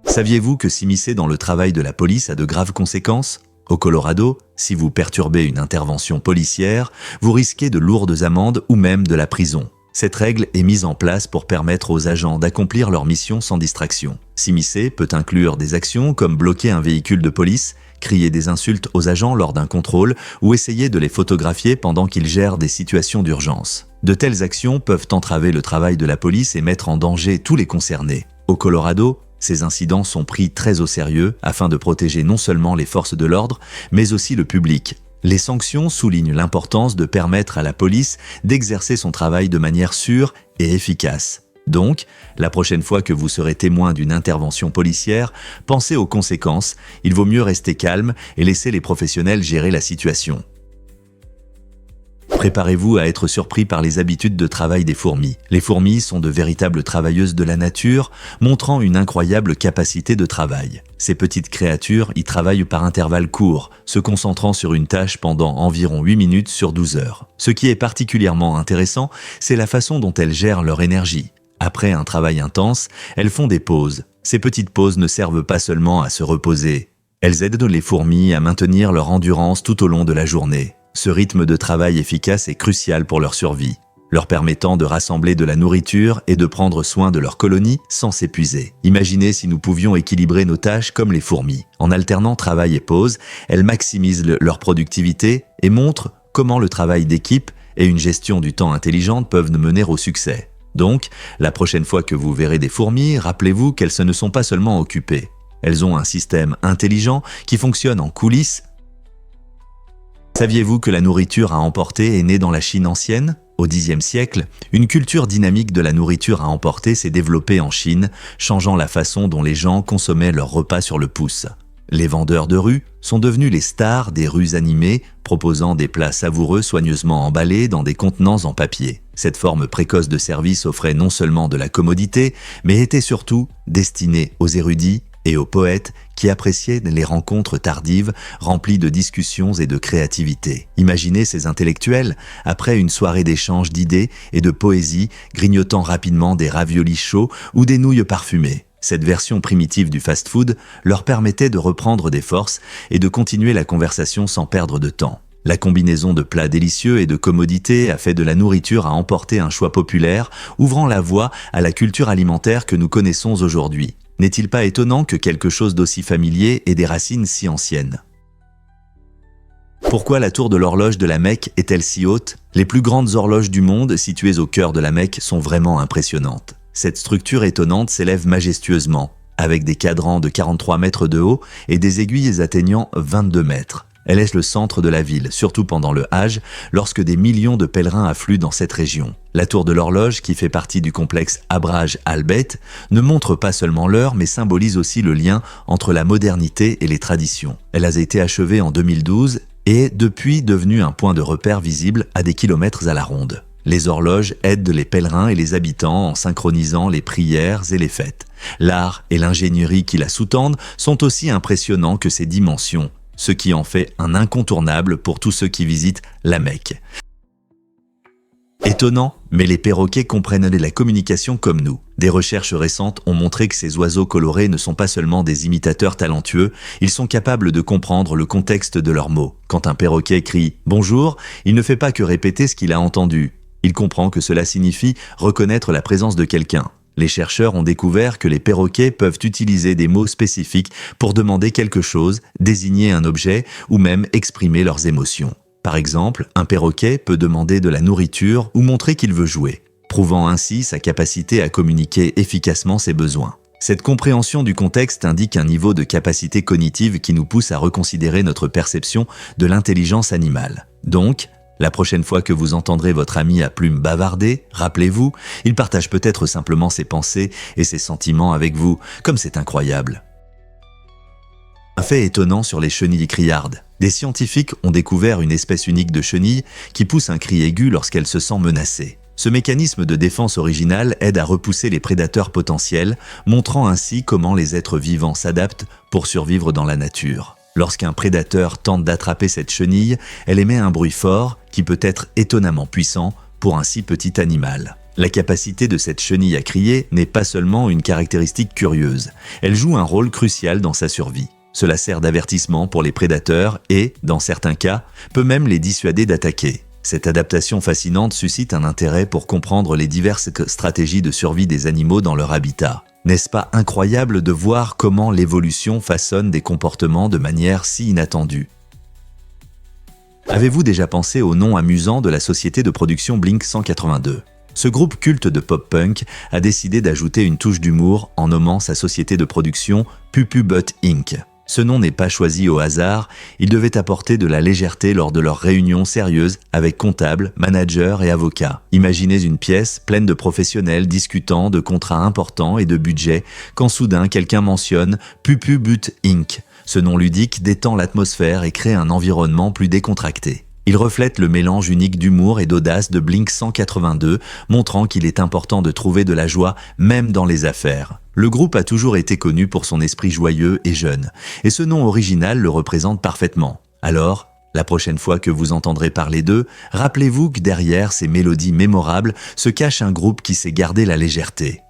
Saviez-vous que s'immiscer dans le travail de la police a de graves conséquences ? Au Colorado, si vous perturbez une intervention policière, vous risquez de lourdes amendes ou même de la prison. Cette règle est mise en place pour permettre aux agents d'accomplir leur mission sans distraction. S'immiscer peut inclure des actions comme bloquer un véhicule de police, crier des insultes aux agents lors d'un contrôle ou essayer de les photographier pendant qu'ils gèrent des situations d'urgence. De telles actions peuvent entraver le travail de la police et mettre en danger tous les concernés. Au Colorado, ces incidents sont pris très au sérieux afin de protéger non seulement les forces de l'ordre, mais aussi le public. Les sanctions soulignent l'importance de permettre à la police d'exercer son travail de manière sûre et efficace. Donc, la prochaine fois que vous serez témoin d'une intervention policière, pensez aux conséquences, il vaut mieux rester calme et laisser les professionnels gérer la situation. Préparez-vous à être surpris par les habitudes de travail des fourmis. Les fourmis sont de véritables travailleuses de la nature, montrant une incroyable capacité de travail. Ces petites créatures y travaillent par intervalles courts, se concentrant sur une tâche pendant environ 8 minutes sur 12 heures. Ce qui est particulièrement intéressant, c'est la façon dont elles gèrent leur énergie. Après un travail intense, elles font des pauses. Ces petites pauses ne servent pas seulement à se reposer. Elles aident les fourmis à maintenir leur endurance tout au long de la journée. Ce rythme de travail efficace est crucial pour leur survie, leur permettant de rassembler de la nourriture et de prendre soin de leur colonie sans s'épuiser. Imaginez si nous pouvions équilibrer nos tâches comme les fourmis. En alternant travail et pause, elles maximisent leur productivité et montrent comment le travail d'équipe et une gestion du temps intelligente peuvent nous mener au succès. Donc, la prochaine fois que vous verrez des fourmis, rappelez-vous qu'elles ne sont pas seulement occupées. Elles ont un système intelligent qui fonctionne en coulisses. Saviez-vous que la nourriture à emporter est née dans la Chine ancienne ? Au Xe siècle, une culture dynamique de la nourriture à emporter s'est développée en Chine, changeant la façon dont les gens consommaient leurs repas sur le pouce. Les vendeurs de rue sont devenus les stars des rues animées, proposant des plats savoureux soigneusement emballés dans des contenants en papier. Cette forme précoce de service offrait non seulement de la commodité, mais était surtout destinée aux érudits et aux poètes qui appréciaient les rencontres tardives remplies de discussions et de créativité. Imaginez ces intellectuels, après une soirée d'échange d'idées et de poésie, grignotant rapidement des raviolis chauds ou des nouilles parfumées. Cette version primitive du fast-food leur permettait de reprendre des forces et de continuer la conversation sans perdre de temps. La combinaison de plats délicieux et de commodités a fait de la nourriture à emporter un choix populaire, ouvrant la voie à la culture alimentaire que nous connaissons aujourd'hui. N'est-il pas étonnant que quelque chose d'aussi familier ait des racines si anciennes ? Pourquoi la tour de l'horloge de la Mecque est-elle si haute ? Les plus grandes horloges du monde, situées au cœur de la Mecque, sont vraiment impressionnantes. Cette structure étonnante s'élève majestueusement, avec des cadrans de 43 mètres de haut et des aiguilles atteignant 22 mètres. Elle est le centre de la ville, surtout pendant le Hajj, lorsque des millions de pèlerins affluent dans cette région. La tour de l'horloge, qui fait partie du complexe Abraj al-Beit, ne montre pas seulement l'heure, mais symbolise aussi le lien entre la modernité et les traditions. Elle a été achevée en 2012 et est depuis devenue un point de repère visible à des kilomètres à la ronde. Les horloges aident les pèlerins et les habitants en synchronisant les prières et les fêtes. L'art et l'ingénierie qui la sous-tendent sont aussi impressionnants que ses dimensions, ce qui en fait un incontournable pour tous ceux qui visitent la Mecque. Étonnant, mais les perroquets comprennent la communication comme nous. Des recherches récentes ont montré que ces oiseaux colorés ne sont pas seulement des imitateurs talentueux, ils sont capables de comprendre le contexte de leurs mots. Quand un perroquet crie « bonjour », il ne fait pas que répéter ce qu'il a entendu. Il comprend que cela signifie reconnaître la présence de quelqu'un. Les chercheurs ont découvert que les perroquets peuvent utiliser des mots spécifiques pour demander quelque chose, désigner un objet ou même exprimer leurs émotions. Par exemple, un perroquet peut demander de la nourriture ou montrer qu'il veut jouer, prouvant ainsi sa capacité à communiquer efficacement ses besoins. Cette compréhension du contexte indique un niveau de capacité cognitive qui nous pousse à reconsidérer notre perception de l'intelligence animale. Donc, la prochaine fois que vous entendrez votre ami à plume bavarder, rappelez-vous, il partage peut-être simplement ses pensées et ses sentiments avec vous, comme c'est incroyable. Un fait étonnant sur les chenilles criardes. Des scientifiques ont découvert une espèce unique de chenille qui pousse un cri aigu lorsqu'elle se sent menacée. Ce mécanisme de défense original aide à repousser les prédateurs potentiels, montrant ainsi comment les êtres vivants s'adaptent pour survivre dans la nature. Lorsqu'un prédateur tente d'attraper cette chenille, elle émet un bruit fort qui peut être étonnamment puissant pour un si petit animal. La capacité de cette chenille à crier n'est pas seulement une caractéristique curieuse, elle joue un rôle crucial dans sa survie. Cela sert d'avertissement pour les prédateurs et, dans certains cas, peut même les dissuader d'attaquer. Cette adaptation fascinante suscite un intérêt pour comprendre les diverses stratégies de survie des animaux dans leur habitat. N'est-ce pas incroyable de voir comment l'évolution façonne des comportements de manière si inattendue? Avez-vous déjà pensé au nom amusant de la société de production Blink 182? Ce groupe culte de pop-punk a décidé d'ajouter une touche d'humour en nommant sa société de production Pupu Butt Inc. Ce nom n'est pas choisi au hasard, il devait apporter de la légèreté lors de leurs réunions sérieuses avec comptables, managers et avocats. Imaginez une pièce pleine de professionnels discutant de contrats importants et de budgets quand soudain quelqu'un mentionne Pupu Butt Inc. Ce nom ludique détend l'atmosphère et crée un environnement plus décontracté. Il reflète le mélange unique d'humour et d'audace de Blink 182, montrant qu'il est important de trouver de la joie même dans les affaires. Le groupe a toujours été connu pour son esprit joyeux et jeune, et ce nom original le représente parfaitement. Alors, la prochaine fois que vous entendrez parler d'eux, rappelez-vous que derrière ces mélodies mémorables se cache un groupe qui sait garder la légèreté.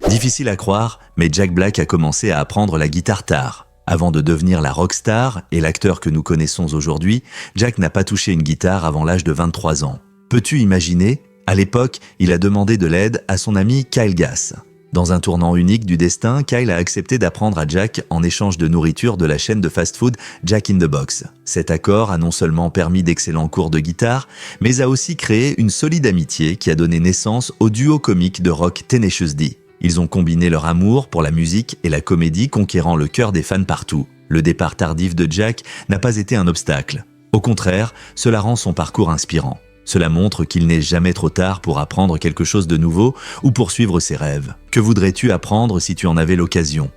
Difficile à croire, mais Jack Black a commencé à apprendre la guitare tard. Avant de devenir la rockstar et l'acteur que nous connaissons aujourd'hui, Jack n'a pas touché une guitare avant l'âge de 23 ans. Peux-tu imaginer? À l'époque, il a demandé de l'aide à son ami Kyle Gass. Dans un tournant unique du destin, Kyle a accepté d'apprendre à Jack en échange de nourriture de la chaîne de fast-food Jack in the Box. Cet accord a non seulement permis d'excellents cours de guitare, mais a aussi créé une solide amitié qui a donné naissance au duo comique de rock Tenacious D. Ils ont combiné leur amour pour la musique et la comédie, conquérant le cœur des fans partout. Le départ tardif de Jack n'a pas été un obstacle. Au contraire, cela rend son parcours inspirant. Cela montre qu'il n'est jamais trop tard pour apprendre quelque chose de nouveau ou poursuivre ses rêves. Que voudrais-tu apprendre si tu en avais l'occasion?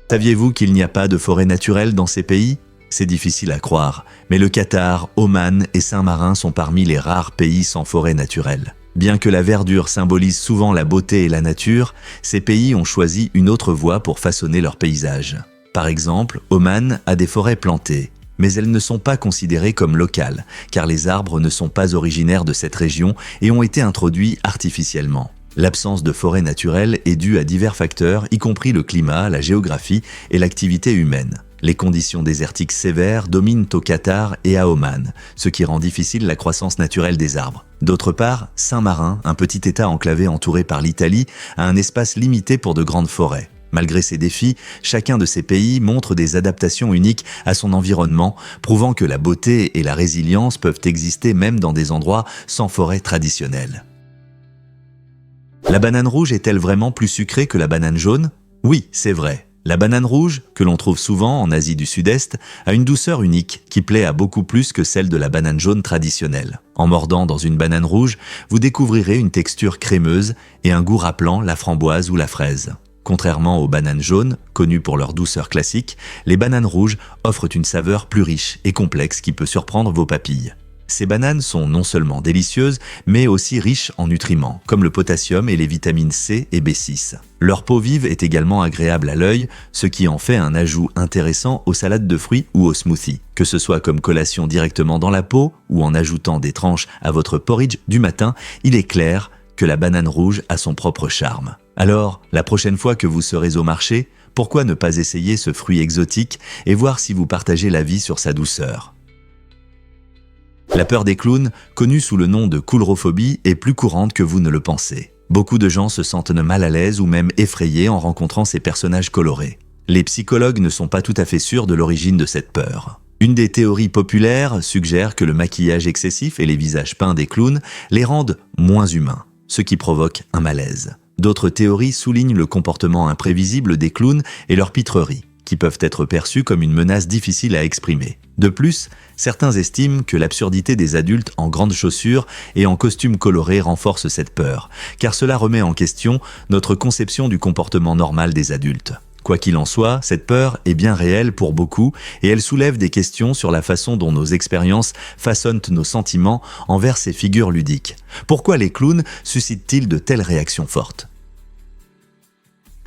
Saviez-vous qu'il n'y a pas de forêt naturelle dans ces pays? C'est difficile à croire, mais le Qatar, Oman et Saint-Marin sont parmi les rares pays sans forêt naturelle. Bien que la verdure symbolise souvent la beauté et la nature, ces pays ont choisi une autre voie pour façonner leur paysage. Par exemple, Oman a des forêts plantées, mais elles ne sont pas considérées comme locales, car les arbres ne sont pas originaires de cette région et ont été introduits artificiellement. L'absence de forêt naturelle est due à divers facteurs, y compris le climat, la géographie et l'activité humaine. Les conditions désertiques sévères dominent au Qatar et à Oman, ce qui rend difficile la croissance naturelle des arbres. D'autre part, Saint-Marin, un petit État enclavé entouré par l'Italie, a un espace limité pour de grandes forêts. Malgré ces défis, chacun de ces pays montre des adaptations uniques à son environnement, prouvant que la beauté et la résilience peuvent exister même dans des endroits sans forêt traditionnelle. La banane rouge est-elle vraiment plus sucrée que la banane jaune? Oui, c'est vrai. La banane rouge, que l'on trouve souvent en Asie du Sud-Est, a une douceur unique qui plaît à beaucoup plus que celle de la banane jaune traditionnelle. En mordant dans une banane rouge, vous découvrirez une texture crémeuse et un goût rappelant la framboise ou la fraise. Contrairement aux bananes jaunes, connues pour leur douceur classique, les bananes rouges offrent une saveur plus riche et complexe qui peut surprendre vos papilles. Ces bananes sont non seulement délicieuses, mais aussi riches en nutriments, comme le potassium et les vitamines C et B6. Leur peau vive est également agréable à l'œil, ce qui en fait un ajout intéressant aux salades de fruits ou aux smoothies. Que ce soit comme collation directement dans la peau ou en ajoutant des tranches à votre porridge du matin, il est clair que la banane rouge a son propre charme. Alors, la prochaine fois que vous serez au marché, pourquoi ne pas essayer ce fruit exotique et voir si vous partagez l'avis sur sa douceur? La peur des clowns, connue sous le nom de coulrophobie, est plus courante que vous ne le pensez. Beaucoup de gens se sentent mal à l'aise ou même effrayés en rencontrant ces personnages colorés. Les psychologues ne sont pas tout à fait sûrs de l'origine de cette peur. Une des théories populaires suggère que le maquillage excessif et les visages peints des clowns les rendent moins humains, ce qui provoque un malaise. D'autres théories soulignent le comportement imprévisible des clowns et leur pitrerie, qui peuvent être perçus comme une menace difficile à exprimer. De plus, certains estiment que l'absurdité des adultes en grandes chaussures et en costumes colorés renforce cette peur, car cela remet en question notre conception du comportement normal des adultes. Quoi qu'il en soit, cette peur est bien réelle pour beaucoup et elle soulève des questions sur la façon dont nos expériences façonnent nos sentiments envers ces figures ludiques. Pourquoi les clowns suscitent-ils de telles réactions fortes ?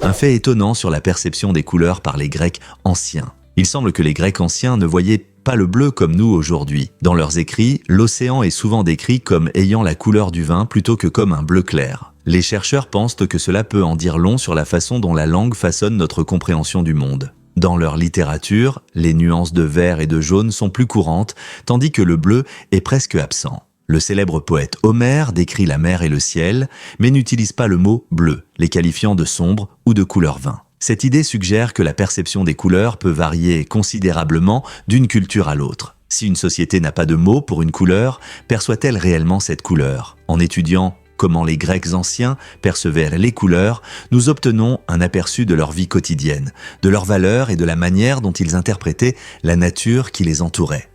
Un fait étonnant sur la perception des couleurs par les Grecs anciens. Il semble que les Grecs anciens ne voyaient pas le bleu comme nous aujourd'hui. Dans leurs écrits, l'océan est souvent décrit comme ayant la couleur du vin plutôt que comme un bleu clair. Les chercheurs pensent que cela peut en dire long sur la façon dont la langue façonne notre compréhension du monde. Dans leur littérature, les nuances de vert et de jaune sont plus courantes, tandis que le bleu est presque absent. Le célèbre poète Homère décrit la mer et le ciel, mais n'utilise pas le mot bleu, les qualifiant de sombre ou de couleur vin. Cette idée suggère que la perception des couleurs peut varier considérablement d'une culture à l'autre. Si une société n'a pas de mot pour une couleur, perçoit-elle réellement cette couleur ? En étudiant comment les Grecs anciens percevaient les couleurs, nous obtenons un aperçu de leur vie quotidienne, de leurs valeurs et de la manière dont ils interprétaient la nature qui les entourait.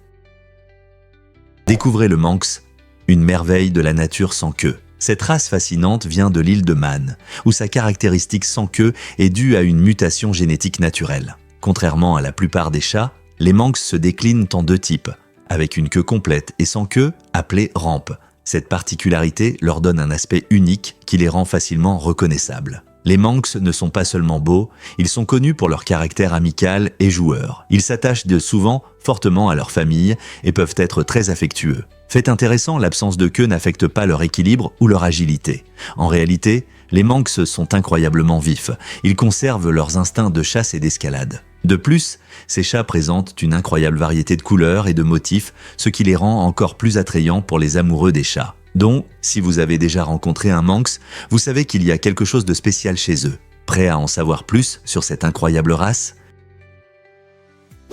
Découvrez le Manx, une merveille de la nature sans queue. Cette race fascinante vient de l'île de Man, où sa caractéristique sans queue est due à une mutation génétique naturelle. Contrairement à la plupart des chats, les Manx se déclinent en deux types, avec une queue complète et sans queue, appelée rampe. Cette particularité leur donne un aspect unique qui les rend facilement reconnaissables. Les Manx ne sont pas seulement beaux, ils sont connus pour leur caractère amical et joueur. Ils s'attachent souvent fortement à leur famille et peuvent être très affectueux. Fait intéressant, l'absence de queue n'affecte pas leur équilibre ou leur agilité. En réalité, les Manx sont incroyablement vifs. Ils conservent leurs instincts de chasse et d'escalade. De plus, ces chats présentent une incroyable variété de couleurs et de motifs, ce qui les rend encore plus attrayants pour les amoureux des chats. Donc, si vous avez déjà rencontré un Manx, vous savez qu'il y a quelque chose de spécial chez eux. Prêt à en savoir plus sur cette incroyable race ?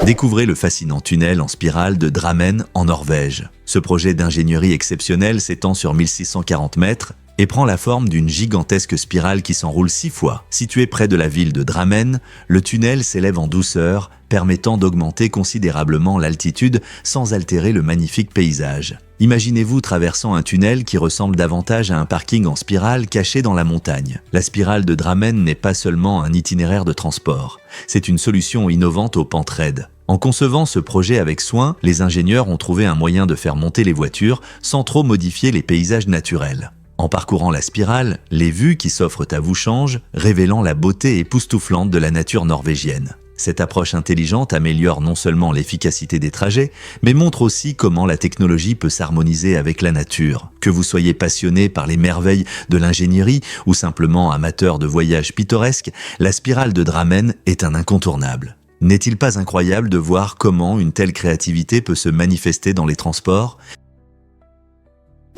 Découvrez le fascinant tunnel en spirale de Drammen en Norvège. Ce projet d'ingénierie exceptionnel s'étend sur 1640 mètres et prend la forme d'une gigantesque spirale qui s'enroule 6 fois. Situé près de la ville de Drammen, le tunnel s'élève en douceur, permettant d'augmenter considérablement l'altitude sans altérer le magnifique paysage. Imaginez-vous traversant un tunnel qui ressemble davantage à un parking en spirale caché dans la montagne. La spirale de Drammen n'est pas seulement un itinéraire de transport, c'est une solution innovante aux pentes raides. En concevant ce projet avec soin, les ingénieurs ont trouvé un moyen de faire monter les voitures sans trop modifier les paysages naturels. En parcourant la spirale, les vues qui s'offrent à vous changent, révélant la beauté époustouflante de la nature norvégienne. Cette approche intelligente améliore non seulement l'efficacité des trajets, mais montre aussi comment la technologie peut s'harmoniser avec la nature. Que vous soyez passionné par les merveilles de l'ingénierie ou simplement amateur de voyages pittoresques, la spirale de Drammen est un incontournable. N'est-il pas incroyable de voir comment une telle créativité peut se manifester dans les transports ?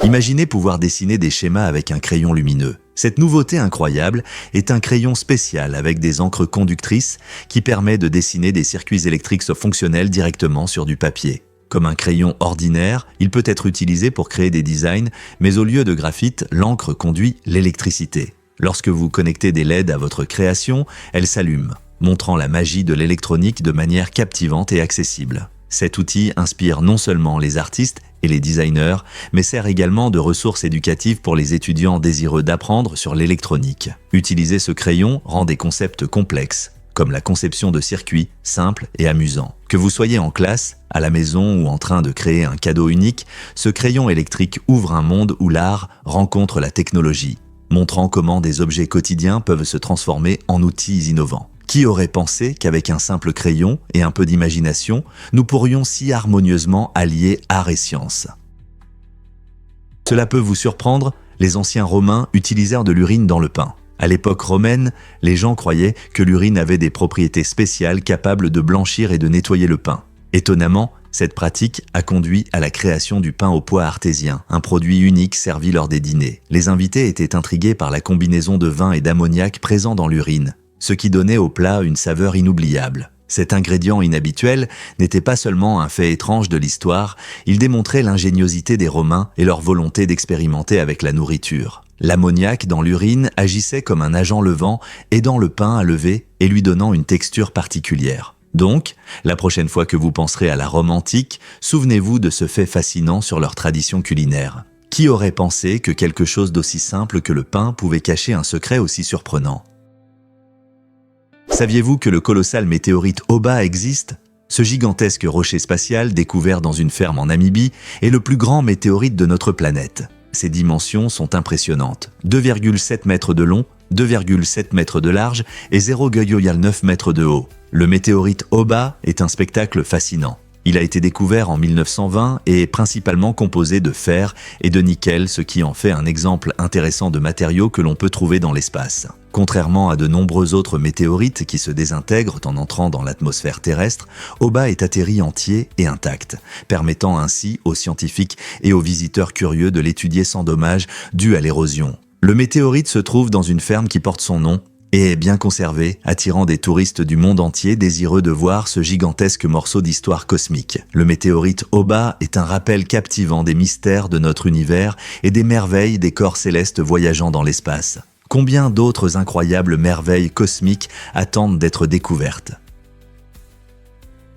Imaginez pouvoir dessiner des schémas avec un crayon lumineux. Cette nouveauté incroyable est un crayon spécial avec des encres conductrices qui permet de dessiner des circuits électriques fonctionnels directement sur du papier. Comme un crayon ordinaire, il peut être utilisé pour créer des designs, mais au lieu de graphite, l'encre conduit l'électricité. Lorsque vous connectez des LED à votre création, elles s'allument, montrant la magie de l'électronique de manière captivante et accessible. Cet outil inspire non seulement les artistes et les designers, mais sert également de ressource éducative pour les étudiants désireux d'apprendre sur l'électronique. Utiliser ce crayon rend des concepts complexes, comme la conception de circuits simples et amusants. Que vous soyez en classe, à la maison ou en train de créer un cadeau unique, ce crayon électrique ouvre un monde où l'art rencontre la technologie, montrant comment des objets quotidiens peuvent se transformer en outils innovants. Qui aurait pensé qu'avec un simple crayon et un peu d'imagination, nous pourrions si harmonieusement allier art et science ? Cela peut vous surprendre, les anciens Romains utilisèrent de l'urine dans le pain. À l'époque romaine, les gens croyaient que l'urine avait des propriétés spéciales capables de blanchir et de nettoyer le pain. Étonnamment, cette pratique a conduit à la création du pain au pois artésien, un produit unique servi lors des dîners. Les invités étaient intrigués par la combinaison de vin et d'ammoniac présent dans l'urine, ce qui donnait au plat une saveur inoubliable. Cet ingrédient inhabituel n'était pas seulement un fait étrange de l'histoire, il démontrait l'ingéniosité des Romains et leur volonté d'expérimenter avec la nourriture. L'ammoniac dans l'urine agissait comme un agent levant, aidant le pain à lever et lui donnant une texture particulière. Donc, la prochaine fois que vous penserez à la Rome antique, souvenez-vous de ce fait fascinant sur leur tradition culinaire. Qui aurait pensé que quelque chose d'aussi simple que le pain pouvait cacher un secret aussi surprenant ? Saviez-vous que le colossal météorite Oba existe ? Ce gigantesque rocher spatial, découvert dans une ferme en Namibie, est le plus grand météorite de notre planète. Ses dimensions sont impressionnantes. 2,7 mètres de long, 2,7 mètres de large et 0,9 mètres de haut. Le météorite Oba est un spectacle fascinant. Il a été découvert en 1920 et est principalement composé de fer et de nickel, ce qui en fait un exemple intéressant de matériaux que l'on peut trouver dans l'espace. Contrairement à de nombreux autres météorites qui se désintègrent en entrant dans l'atmosphère terrestre, Oba est atterri entier et intact, permettant ainsi aux scientifiques et aux visiteurs curieux de l'étudier sans dommages dus à l'érosion. Le météorite se trouve dans une ferme qui porte son nom et est bien conservé, attirant des touristes du monde entier désireux de voir ce gigantesque morceau d'histoire cosmique. Le météorite Oba est un rappel captivant des mystères de notre univers et des merveilles des corps célestes voyageant dans l'espace. Combien d'autres incroyables merveilles cosmiques attendent d'être découvertes ?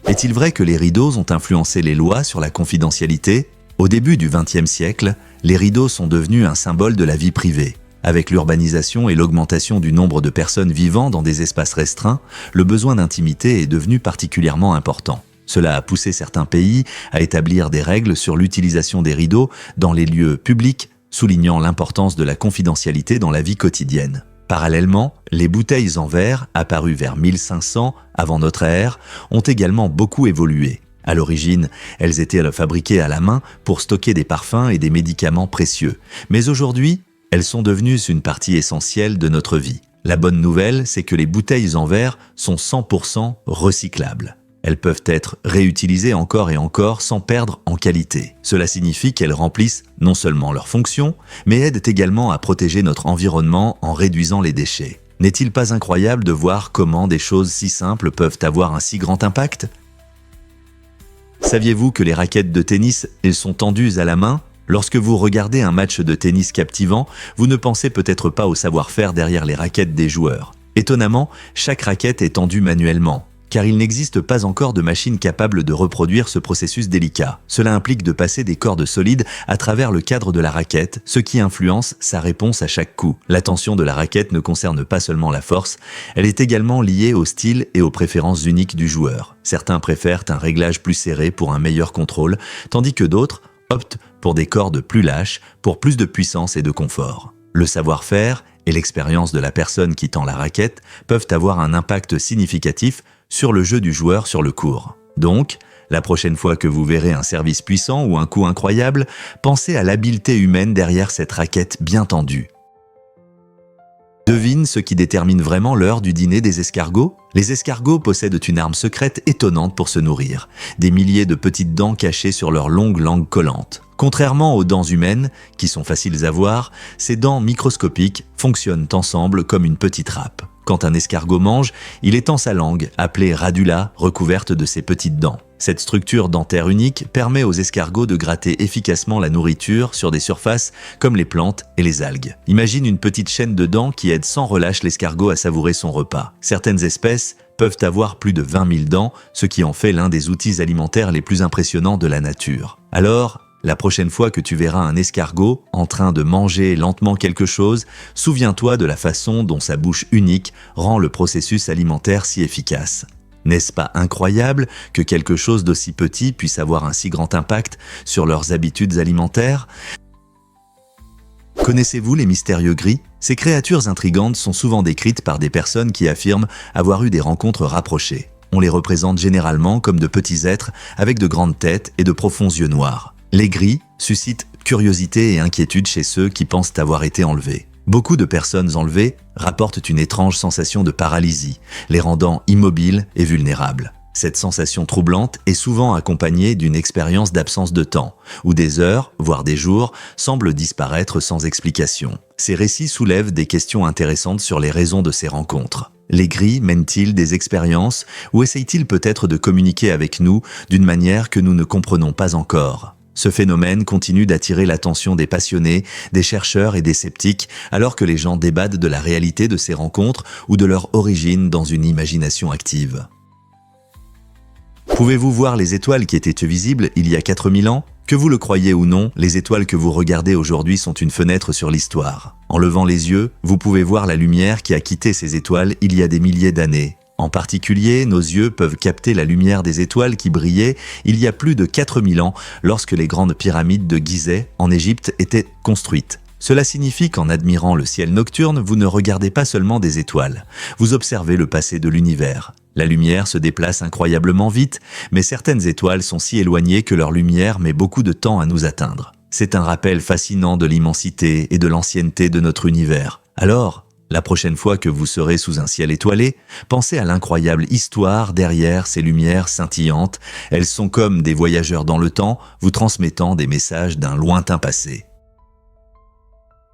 Est-il vrai que les rideaux ont influencé les lois sur la confidentialité ? Au début du XXe siècle, les rideaux sont devenus un symbole de la vie privée. Avec l'urbanisation et l'augmentation du nombre de personnes vivant dans des espaces restreints, le besoin d'intimité est devenu particulièrement important. Cela a poussé certains pays à établir des règles sur l'utilisation des rideaux dans les lieux publics, soulignant l'importance de la confidentialité dans la vie quotidienne. Parallèlement, les bouteilles en verre, apparues vers 1500 avant notre ère, ont également beaucoup évolué. À l'origine, elles étaient fabriquées à la main pour stocker des parfums et des médicaments précieux. Mais aujourd'hui, elles sont devenues une partie essentielle de notre vie. La bonne nouvelle, c'est que les bouteilles en verre sont 100% recyclables. Elles peuvent être réutilisées encore et encore sans perdre en qualité. Cela signifie qu'elles remplissent non seulement leur fonction, mais aident également à protéger notre environnement en réduisant les déchets. N'est-il pas incroyable de voir comment des choses si simples peuvent avoir un si grand impact ? Saviez-vous que les raquettes de tennis, elles sont tendues à la main ? Lorsque vous regardez un match de tennis captivant, vous ne pensez peut-être pas au savoir-faire derrière les raquettes des joueurs. Étonnamment, chaque raquette est tendue manuellement, car il n'existe pas encore de machine capable de reproduire ce processus délicat. Cela implique de passer des cordes solides à travers le cadre de la raquette, ce qui influence sa réponse à chaque coup. La tension de la raquette ne concerne pas seulement la force, elle est également liée au style et aux préférences uniques du joueur. Certains préfèrent un réglage plus serré pour un meilleur contrôle, tandis que d'autres optent pour des cordes plus lâches, pour plus de puissance et de confort. Le savoir-faire et l'expérience de la personne qui tend la raquette peuvent avoir un impact significatif sur le jeu du joueur sur le court. Donc, la prochaine fois que vous verrez un service puissant ou un coup incroyable, pensez à l'habileté humaine derrière cette raquette bien tendue. Devine ce qui détermine vraiment l'heure du dîner des escargots ? Les escargots possèdent une arme secrète étonnante pour se nourrir, des milliers de petites dents cachées sur leur longue langue collante. Contrairement aux dents humaines, qui sont faciles à voir, ces dents microscopiques fonctionnent ensemble comme une petite râpe. Quand un escargot mange, il étend sa langue, appelée radula, recouverte de ses petites dents. Cette structure dentaire unique permet aux escargots de gratter efficacement la nourriture sur des surfaces comme les plantes et les algues. Imagine une petite chaîne de dents qui aide sans relâche l'escargot à savourer son repas. Certaines espèces peuvent avoir plus de 20 000 dents, ce qui en fait l'un des outils alimentaires les plus impressionnants de la nature. Alors, la prochaine fois que tu verras un escargot en train de manger lentement quelque chose, souviens-toi de la façon dont sa bouche unique rend le processus alimentaire si efficace. N'est-ce pas incroyable que quelque chose d'aussi petit puisse avoir un si grand impact sur leurs habitudes alimentaires ? Connaissez-vous les mystérieux gris ? Ces créatures intrigantes sont souvent décrites par des personnes qui affirment avoir eu des rencontres rapprochées. On les représente généralement comme de petits êtres avec de grandes têtes et de profonds yeux noirs. Les gris suscitent curiosité et inquiétude chez ceux qui pensent avoir été enlevés. Beaucoup de personnes enlevées rapportent une étrange sensation de paralysie, les rendant immobiles et vulnérables. Cette sensation troublante est souvent accompagnée d'une expérience d'absence de temps, où des heures, voire des jours, semblent disparaître sans explication. Ces récits soulèvent des questions intéressantes sur les raisons de ces rencontres. Les gris mènent-ils des expériences ou essayent-ils peut-être de communiquer avec nous d'une manière que nous ne comprenons pas encore ? Ce phénomène continue d'attirer l'attention des passionnés, des chercheurs et des sceptiques, alors que les gens débattent de la réalité de ces rencontres ou de leur origine dans une imagination active. Pouvez-vous voir les étoiles qui étaient visibles il y a 4000 ans ? Que vous le croyez ou non, les étoiles que vous regardez aujourd'hui sont une fenêtre sur l'histoire. En levant les yeux, vous pouvez voir la lumière qui a quitté ces étoiles il y a des milliers d'années. En particulier, nos yeux peuvent capter la lumière des étoiles qui brillaient il y a plus de 4000 ans lorsque les grandes pyramides de Gizeh, en Égypte, étaient construites. Cela signifie qu'en admirant le ciel nocturne, vous ne regardez pas seulement des étoiles, vous observez le passé de l'univers. La lumière se déplace incroyablement vite, mais certaines étoiles sont si éloignées que leur lumière met beaucoup de temps à nous atteindre. C'est un rappel fascinant de l'immensité et de l'ancienneté de notre univers. Alors, la prochaine fois que vous serez sous un ciel étoilé, pensez à l'incroyable histoire derrière ces lumières scintillantes. Elles sont comme des voyageurs dans le temps, vous transmettant des messages d'un lointain passé.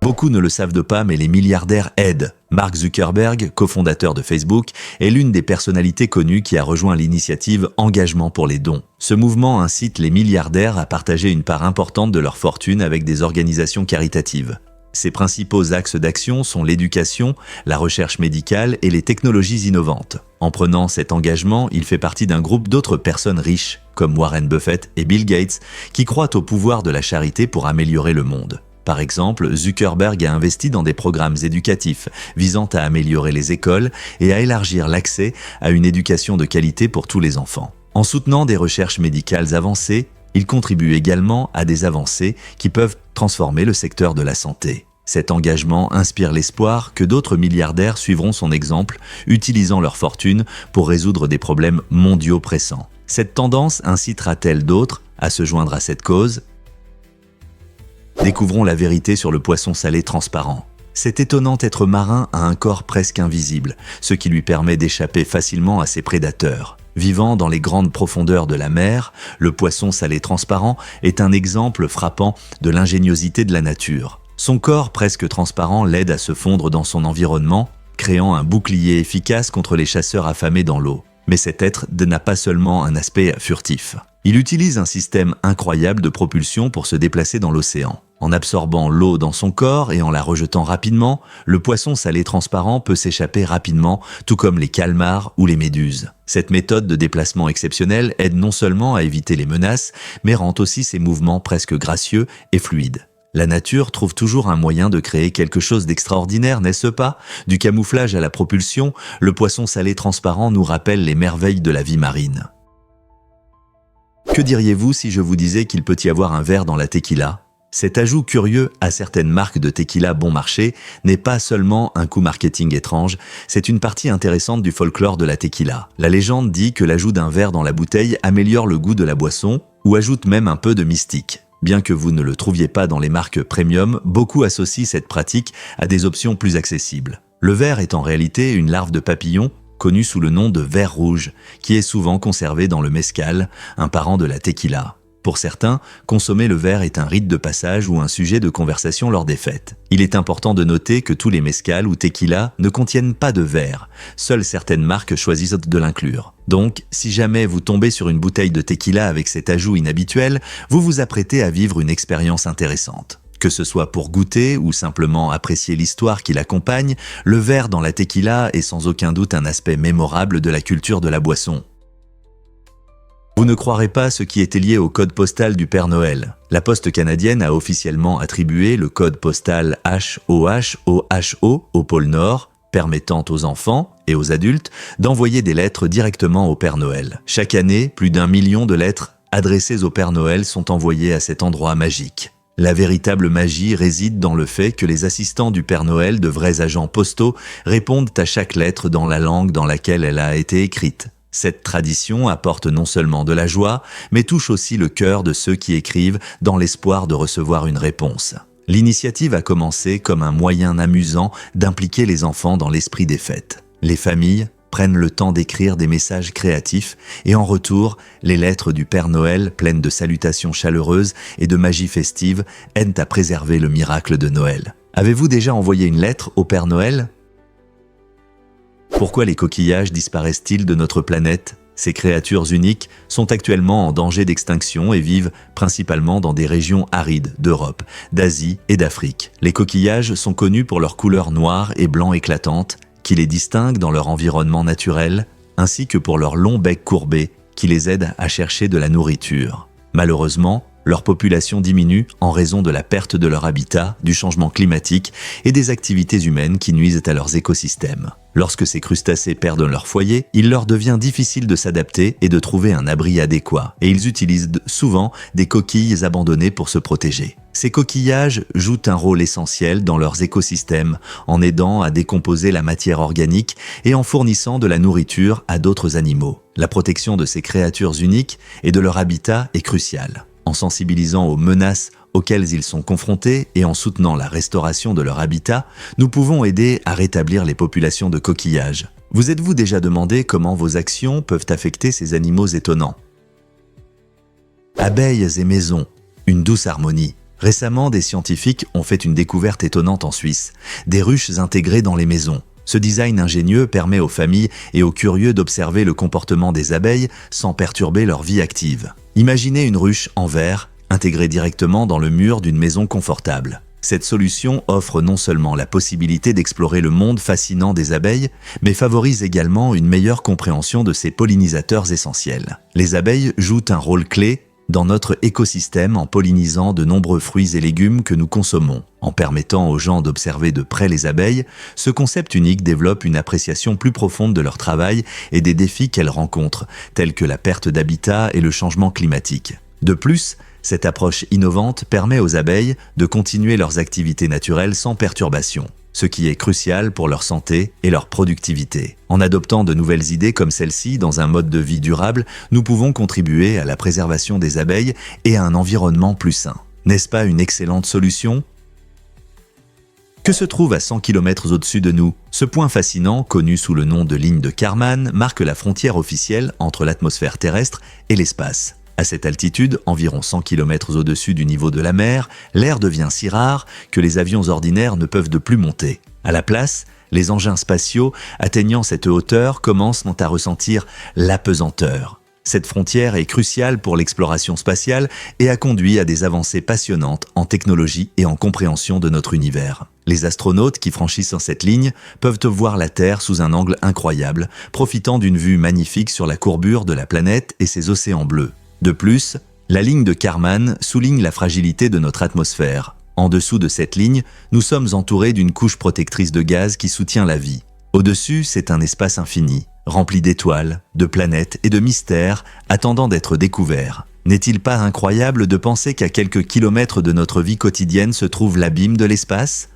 Beaucoup ne le savent pas, mais les milliardaires aident. Mark Zuckerberg, cofondateur de Facebook, est l'une des personnalités connues qui a rejoint l'initiative Engagement pour les dons. Ce mouvement incite les milliardaires à partager une part importante de leur fortune avec des organisations caritatives. Ses principaux axes d'action sont l'éducation, la recherche médicale et les technologies innovantes. En prenant cet engagement, il fait partie d'un groupe d'autres personnes riches, comme Warren Buffett et Bill Gates, qui croient au pouvoir de la charité pour améliorer le monde. Par exemple, Zuckerberg a investi dans des programmes éducatifs visant à améliorer les écoles et à élargir l'accès à une éducation de qualité pour tous les enfants. En soutenant des recherches médicales avancées, il contribue également à des avancées qui peuvent transformer le secteur de la santé. Cet engagement inspire l'espoir que d'autres milliardaires suivront son exemple, utilisant leur fortune pour résoudre des problèmes mondiaux pressants. Cette tendance incitera-t-elle d'autres à se joindre à cette cause ? Découvrons la vérité sur le poisson salé transparent. Cet étonnant être marin a un corps presque invisible, ce qui lui permet d'échapper facilement à ses prédateurs. Vivant dans les grandes profondeurs de la mer, le poisson salé transparent est un exemple frappant de l'ingéniosité de la nature. Son corps presque transparent l'aide à se fondre dans son environnement, créant un bouclier efficace contre les chasseurs affamés dans l'eau. Mais cet être n'a pas seulement un aspect furtif. Il utilise un système incroyable de propulsion pour se déplacer dans l'océan. En absorbant l'eau dans son corps et en la rejetant rapidement, le poisson salé transparent peut s'échapper rapidement, tout comme les calmars ou les méduses. Cette méthode de déplacement exceptionnelle aide non seulement à éviter les menaces, mais rend aussi ses mouvements presque gracieux et fluides. La nature trouve toujours un moyen de créer quelque chose d'extraordinaire, n'est-ce pas ? Du camouflage à la propulsion, le poisson salé transparent nous rappelle les merveilles de la vie marine. Que diriez-vous si je vous disais qu'il peut y avoir un verre dans la tequila ? Cet ajout curieux à certaines marques de tequila bon marché n'est pas seulement un coup marketing étrange, c'est une partie intéressante du folklore de la tequila. La légende dit que l'ajout d'un verre dans la bouteille améliore le goût de la boisson ou ajoute même un peu de mystique. Bien que vous ne le trouviez pas dans les marques premium, beaucoup associent cette pratique à des options plus accessibles. Le verre est en réalité une larve de papillon, connue sous le nom de ver rouge, qui est souvent conservé dans le mezcal, un parent de la tequila. Pour certains, consommer le verre est un rite de passage ou un sujet de conversation lors des fêtes. Il est important de noter que tous les mezcal ou tequila ne contiennent pas de verre. Seules certaines marques choisissent de l'inclure. Donc, si jamais vous tombez sur une bouteille de tequila avec cet ajout inhabituel, vous vous apprêtez à vivre une expérience intéressante. Que ce soit pour goûter ou simplement apprécier l'histoire qui l'accompagne, le verre dans la tequila est sans aucun doute un aspect mémorable de la culture de la boisson. Vous ne croirez pas ce qui était lié au code postal du Père Noël. La Poste canadienne a officiellement attribué le code postal HOHOHO au pôle Nord, permettant aux enfants et aux adultes d'envoyer des lettres directement au Père Noël. Chaque année, plus d'1 million de lettres adressées au Père Noël sont envoyées à cet endroit magique. La véritable magie réside dans le fait que les assistants du Père Noël, de vrais agents postaux, répondent à chaque lettre dans la langue dans laquelle elle a été écrite. Cette tradition apporte non seulement de la joie, mais touche aussi le cœur de ceux qui écrivent dans l'espoir de recevoir une réponse. L'initiative a commencé comme un moyen amusant d'impliquer les enfants dans l'esprit des fêtes. Les familles prennent le temps d'écrire des messages créatifs et en retour, les lettres du Père Noël, pleines de salutations chaleureuses et de magie festive, aident à préserver le miracle de Noël. Avez-vous déjà envoyé une lettre au Père Noël ? Pourquoi les coquillages disparaissent-ils de notre planète ? Ces créatures uniques sont actuellement en danger d'extinction et vivent principalement dans des régions arides d'Europe, d'Asie et d'Afrique. Les coquillages sont connus pour leur couleur noire et blanc éclatante, qui les distingue dans leur environnement naturel, ainsi que pour leur long bec courbé, qui les aide à chercher de la nourriture. Malheureusement, Leur population diminue en raison de la perte de leur habitat, du changement climatique et des activités humaines qui nuisent à leurs écosystèmes. Lorsque ces crustacés perdent leur foyer, il leur devient difficile de s'adapter et de trouver un abri adéquat, et ils utilisent souvent des coquilles abandonnées pour se protéger. Ces coquillages jouent un rôle essentiel dans leurs écosystèmes en aidant à décomposer la matière organique et en fournissant de la nourriture à d'autres animaux. La protection de ces créatures uniques et de leur habitat est cruciale. En sensibilisant aux menaces auxquelles ils sont confrontés et en soutenant la restauration de leur habitat, nous pouvons aider à rétablir les populations de coquillages. Vous êtes-vous déjà demandé comment vos actions peuvent affecter ces animaux étonnants? Abeilles et maisons, une douce harmonie. Récemment, des scientifiques ont fait une découverte étonnante en Suisse, des ruches intégrées dans les maisons. Ce design ingénieux permet aux familles et aux curieux d'observer le comportement des abeilles sans perturber leur vie active. Imaginez une ruche en verre, intégrée directement dans le mur d'une maison confortable. Cette solution offre non seulement la possibilité d'explorer le monde fascinant des abeilles, mais favorise également une meilleure compréhension de ces pollinisateurs essentiels. Les abeilles jouent un rôle clé dans notre écosystème en pollinisant de nombreux fruits et légumes que nous consommons. En permettant aux gens d'observer de près les abeilles, ce concept unique développe une appréciation plus profonde de leur travail et des défis qu'elles rencontrent, tels que la perte d'habitat et le changement climatique. De plus, cette approche innovante permet aux abeilles de continuer leurs activités naturelles sans perturbation, ce qui est crucial pour leur santé et leur productivité. En adoptant de nouvelles idées comme celle-ci dans un mode de vie durable, nous pouvons contribuer à la préservation des abeilles et à un environnement plus sain. N'est-ce pas une excellente solution ? Que se trouve à 100 km au-dessus de nous? Ce point fascinant, connu sous le nom de ligne de Kármán, marque la frontière officielle entre l'atmosphère terrestre et l'espace. À cette altitude, environ 100 km au-dessus du niveau de la mer, l'air devient si rare que les avions ordinaires ne peuvent de plus monter. À la place, les engins spatiaux atteignant cette hauteur commencent à ressentir l'apesanteur. Cette frontière est cruciale pour l'exploration spatiale et a conduit à des avancées passionnantes en technologie et en compréhension de notre univers. Les astronautes qui franchissent cette ligne peuvent voir la Terre sous un angle incroyable, profitant d'une vue magnifique sur la courbure de la planète et ses océans bleus. De plus, la ligne de Kármán souligne la fragilité de notre atmosphère. En dessous de cette ligne, nous sommes entourés d'une couche protectrice de gaz qui soutient la vie. Au-dessus, c'est un espace infini, rempli d'étoiles, de planètes et de mystères attendant d'être découverts. N'est-il pas incroyable de penser qu'à quelques kilomètres de notre vie quotidienne se trouve l'abîme de l'espace?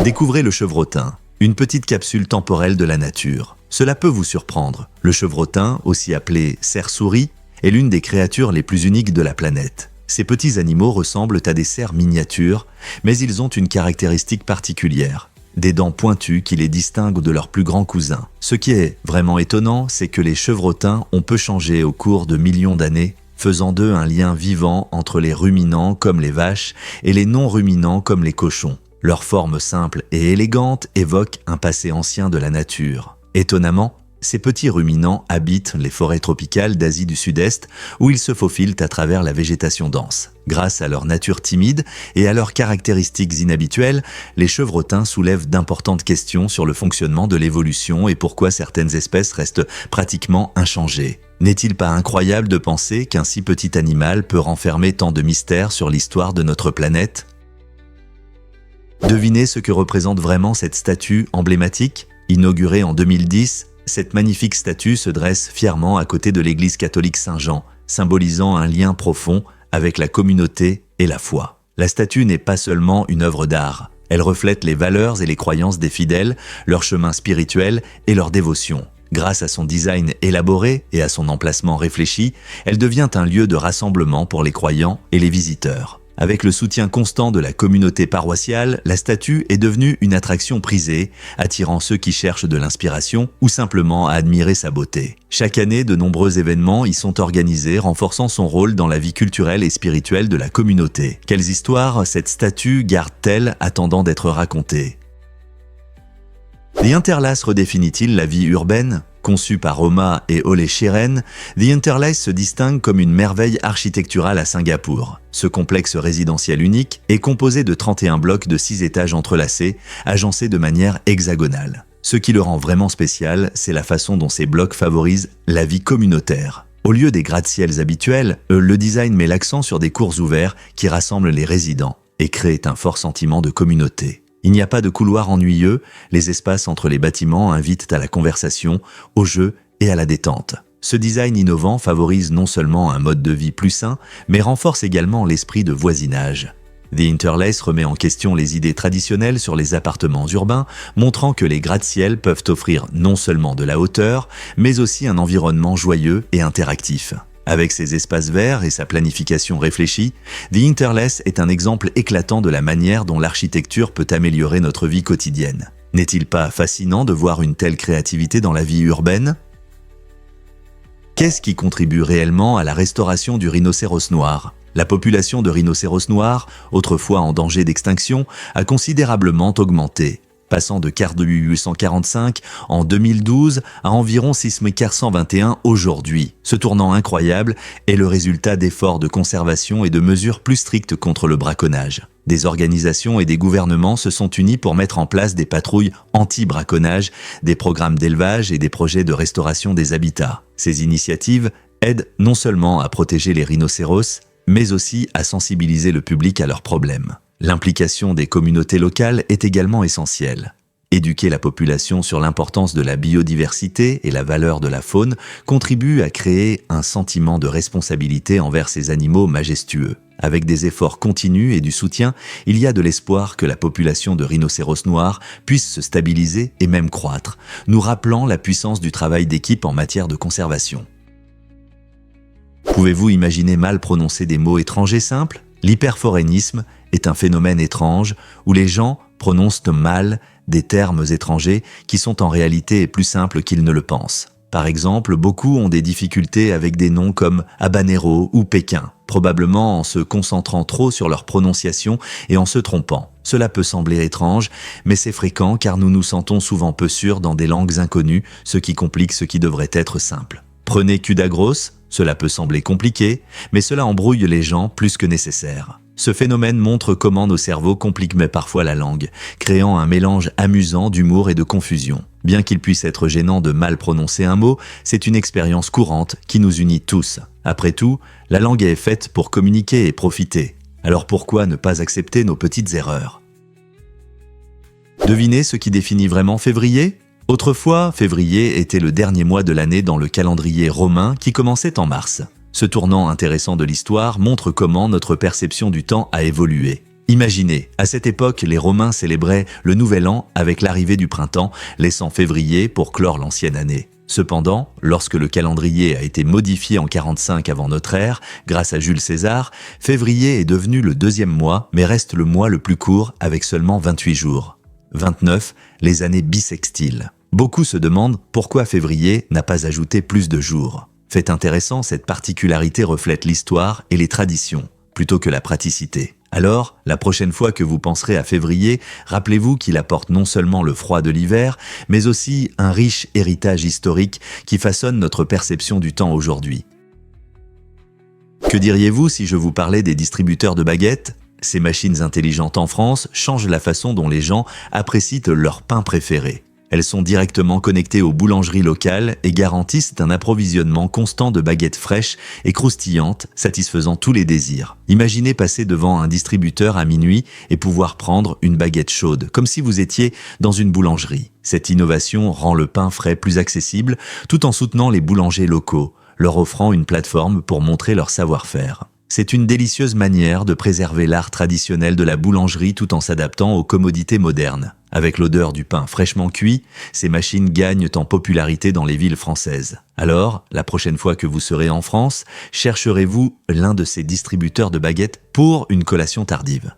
Découvrez le chevrotin, une petite capsule temporelle de la nature. Cela peut vous surprendre. Le chevrotin, aussi appelé cerf-souris, est l'une des créatures les plus uniques de la planète. Ces petits animaux ressemblent à des cerfs miniatures, mais ils ont une caractéristique particulière. Des dents pointues qui les distinguent de leurs plus grands cousins. Ce qui est vraiment étonnant, c'est que les chevrotins ont peu changé au cours de millions d'années, faisant d'eux un lien vivant entre les ruminants comme les vaches et les non-ruminants comme les cochons. Leur forme simple et élégante évoque un passé ancien de la nature. Étonnamment, ces petits ruminants habitent les forêts tropicales d'Asie du Sud-Est où ils se faufilent à travers la végétation dense. Grâce à leur nature timide et à leurs caractéristiques inhabituelles, les chevrotins soulèvent d'importantes questions sur le fonctionnement de l'évolution et pourquoi certaines espèces restent pratiquement inchangées. N'est-il pas incroyable de penser qu'un si petit animal peut renfermer tant de mystères sur l'histoire de notre planète ? Devinez ce que représente vraiment cette statue emblématique ? Inaugurée en 2010, cette magnifique statue se dresse fièrement à côté de l'église catholique Saint-Jean, symbolisant un lien profond avec la communauté et la foi. La statue n'est pas seulement une œuvre d'art, elle reflète les valeurs et les croyances des fidèles, leur chemin spirituel et leur dévotion. Grâce à son design élaboré et à son emplacement réfléchi, elle devient un lieu de rassemblement pour les croyants et les visiteurs. Avec le soutien constant de la communauté paroissiale, la statue est devenue une attraction prisée, attirant ceux qui cherchent de l'inspiration ou simplement à admirer sa beauté. Chaque année, de nombreux événements y sont organisés, renforçant son rôle dans la vie culturelle et spirituelle de la communauté. Quelles histoires cette statue garde-t-elle attendant d'être racontée ? The Interlace redéfinit-il la vie urbaine ? Conçu par Roma et Ole Scheren, The Interlace se distingue comme une merveille architecturale à Singapour. Ce complexe résidentiel unique est composé de 31 blocs de 6 étages entrelacés, agencés de manière hexagonale. Ce qui le rend vraiment spécial, c'est la façon dont ces blocs favorisent la vie communautaire. Au lieu des gratte-ciels habituels, le design met l'accent sur des cours ouverts qui rassemblent les résidents et créent un fort sentiment de communauté. Il n'y a pas de couloirs ennuyeux, les espaces entre les bâtiments invitent à la conversation, au jeu et à la détente. Ce design innovant favorise non seulement un mode de vie plus sain, mais renforce également l'esprit de voisinage. The Interlace remet en question les idées traditionnelles sur les appartements urbains, montrant que les gratte-ciels peuvent offrir non seulement de la hauteur, mais aussi un environnement joyeux et interactif. Avec ses espaces verts et sa planification réfléchie, The Interlace est un exemple éclatant de la manière dont l'architecture peut améliorer notre vie quotidienne. N'est-il pas fascinant de voir une telle créativité dans la vie urbaine ? Qu'est-ce qui contribue réellement à la restauration du rhinocéros noir ? La population de rhinocéros noirs, autrefois en danger d'extinction, a considérablement augmenté, passant de 4845 en 2012 à environ 6421 aujourd'hui. Ce tournant incroyable est le résultat d'efforts de conservation et de mesures plus strictes contre le braconnage. Des organisations et des gouvernements se sont unis pour mettre en place des patrouilles anti-braconnage, des programmes d'élevage et des projets de restauration des habitats. Ces initiatives aident non seulement à protéger les rhinocéros, mais aussi à sensibiliser le public à leurs problèmes. L'implication des communautés locales est également essentielle. Éduquer la population sur l'importance de la biodiversité et la valeur de la faune contribue à créer un sentiment de responsabilité envers ces animaux majestueux. Avec des efforts continus et du soutien, il y a de l'espoir que la population de rhinocéros noirs puisse se stabiliser et même croître, nous rappelant la puissance du travail d'équipe en matière de conservation. Pouvez-vous imaginer mal prononcer des mots étrangers simples ? L'hyperforénisme est un phénomène étrange où les gens prononcent mal des termes étrangers qui sont en réalité plus simples qu'ils ne le pensent. Par exemple, beaucoup ont des difficultés avec des noms comme habanero ou Pékin, probablement en se concentrant trop sur leur prononciation et en se trompant. Cela peut sembler étrange, mais c'est fréquent car nous nous sentons souvent peu sûrs dans des langues inconnues, ce qui complique ce qui devrait être simple. Prenez Kudagros, cela peut sembler compliqué, mais cela embrouille les gens plus que nécessaire. Ce phénomène montre comment nos cerveaux compliquent mais parfois la langue, créant un mélange amusant d'humour et de confusion. Bien qu'il puisse être gênant de mal prononcer un mot, c'est une expérience courante qui nous unit tous. Après tout, la langue est faite pour communiquer et profiter. Alors pourquoi ne pas accepter nos petites erreurs ? Devinez ce qui définit vraiment février ? Autrefois, février était le dernier mois de l'année dans le calendrier romain qui commençait en mars. Ce tournant intéressant de l'histoire montre comment notre perception du temps a évolué. Imaginez, à cette époque, les Romains célébraient le Nouvel An avec l'arrivée du printemps, laissant février pour clore l'ancienne année. Cependant, lorsque le calendrier a été modifié en 45 avant notre ère, grâce à Jules César, février est devenu le deuxième mois, mais reste le mois le plus court avec seulement 28 jours. 29, les années bissextiles. Beaucoup se demandent pourquoi février n'a pas ajouté plus de jours. Fait intéressant, cette particularité reflète l'histoire et les traditions, plutôt que la praticité. Alors, la prochaine fois que vous penserez à février, rappelez-vous qu'il apporte non seulement le froid de l'hiver, mais aussi un riche héritage historique qui façonne notre perception du temps aujourd'hui. Que diriez-vous si je vous parlais des distributeurs de baguettes ? Ces machines intelligentes en France changent la façon dont les gens apprécient leur pain préféré. Elles sont directement connectées aux boulangeries locales et garantissent un approvisionnement constant de baguettes fraîches et croustillantes, satisfaisant tous les désirs. Imaginez passer devant un distributeur à minuit et pouvoir prendre une baguette chaude, comme si vous étiez dans une boulangerie. Cette innovation rend le pain frais plus accessible, tout en soutenant les boulangers locaux, leur offrant une plateforme pour montrer leur savoir-faire. C'est une délicieuse manière de préserver l'art traditionnel de la boulangerie tout en s'adaptant aux commodités modernes. Avec l'odeur du pain fraîchement cuit, ces machines gagnent en popularité dans les villes françaises. Alors, la prochaine fois que vous serez en France, chercherez-vous l'un de ces distributeurs de baguettes pour une collation tardive.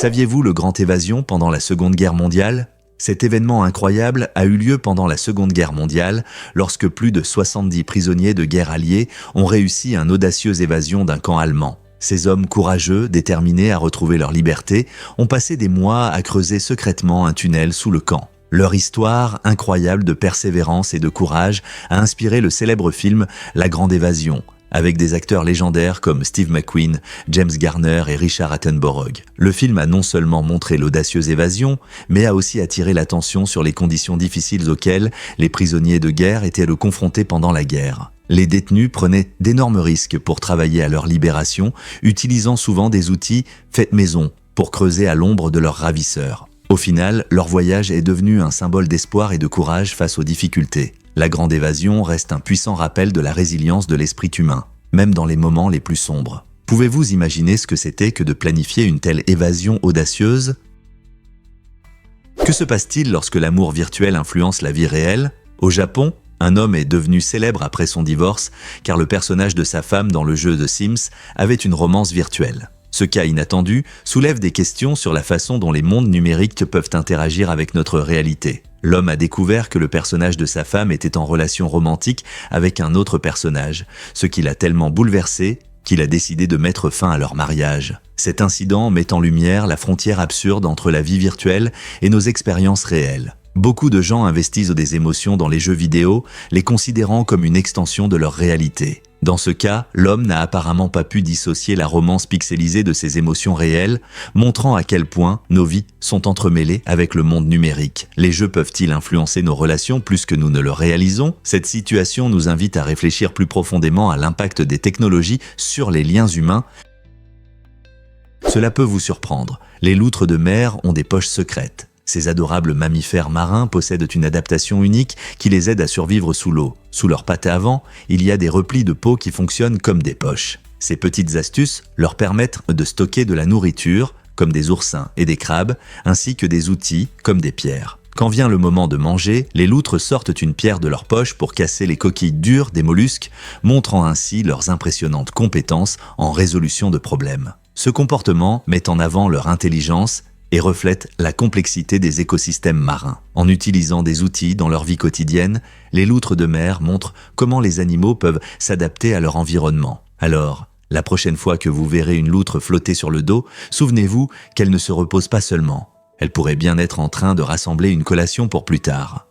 Saviez-vous le Grand Évasion pendant la Seconde Guerre mondiale ? Cet événement incroyable a eu lieu pendant la Seconde Guerre mondiale, lorsque plus de 70 prisonniers de guerre alliés ont réussi une audacieuse évasion d'un camp allemand. Ces hommes courageux, déterminés à retrouver leur liberté, ont passé des mois à creuser secrètement un tunnel sous le camp. Leur histoire, incroyable de persévérance et de courage, a inspiré le célèbre film La Grande Évasion, avec des acteurs légendaires comme Steve McQueen, James Garner et Richard Attenborough. Le film a non seulement montré l'audacieuse évasion, mais a aussi attiré l'attention sur les conditions difficiles auxquelles les prisonniers de guerre étaient confrontés pendant la guerre. Les détenus prenaient d'énormes risques pour travailler à leur libération, utilisant souvent des outils faits maison pour creuser à l'ombre de leurs ravisseurs. Au final, leur voyage est devenu un symbole d'espoir et de courage face aux difficultés. La Grande Évasion reste un puissant rappel de la résilience de l'esprit humain, même dans les moments les plus sombres. Pouvez-vous imaginer ce que c'était que de planifier une telle évasion audacieuse ? Que se passe-t-il lorsque l'amour virtuel influence la vie réelle ? Au Japon, un homme est devenu célèbre après son divorce car le personnage de sa femme dans le jeu de Sims avait une romance virtuelle. Ce cas inattendu soulève des questions sur la façon dont les mondes numériques peuvent interagir avec notre réalité. L'homme a découvert que le personnage de sa femme était en relation romantique avec un autre personnage, ce qui l'a tellement bouleversé qu'il a décidé de mettre fin à leur mariage. Cet incident met en lumière la frontière absurde entre la vie virtuelle et nos expériences réelles. Beaucoup de gens investissent des émotions dans les jeux vidéo, les considérant comme une extension de leur réalité. Dans ce cas, l'homme n'a apparemment pas pu dissocier la romance pixelisée de ses émotions réelles, montrant à quel point nos vies sont entremêlées avec le monde numérique. Les jeux peuvent-ils influencer nos relations plus que nous ne le réalisons ? Cette situation nous invite à réfléchir plus profondément à l'impact des technologies sur les liens humains. Cela peut vous surprendre. Les loutres de mer ont des poches secrètes. Ces adorables mammifères marins possèdent une adaptation unique qui les aide à survivre sous l'eau. Sous leur patte avant, il y a des replis de peau qui fonctionnent comme des poches. Ces petites astuces leur permettent de stocker de la nourriture, comme des oursins et des crabes, ainsi que des outils, comme des pierres. Quand vient le moment de manger, les loutres sortent une pierre de leur poche pour casser les coquilles dures des mollusques, montrant ainsi leurs impressionnantes compétences en résolution de problèmes. Ce comportement met en avant leur intelligence et reflète la complexité des écosystèmes marins. En utilisant des outils dans leur vie quotidienne, les loutres de mer montrent comment les animaux peuvent s'adapter à leur environnement. Alors, la prochaine fois que vous verrez une loutre flotter sur le dos, souvenez-vous qu'elle ne se repose pas seulement. Elle pourrait bien être en train de rassembler une collation pour plus tard.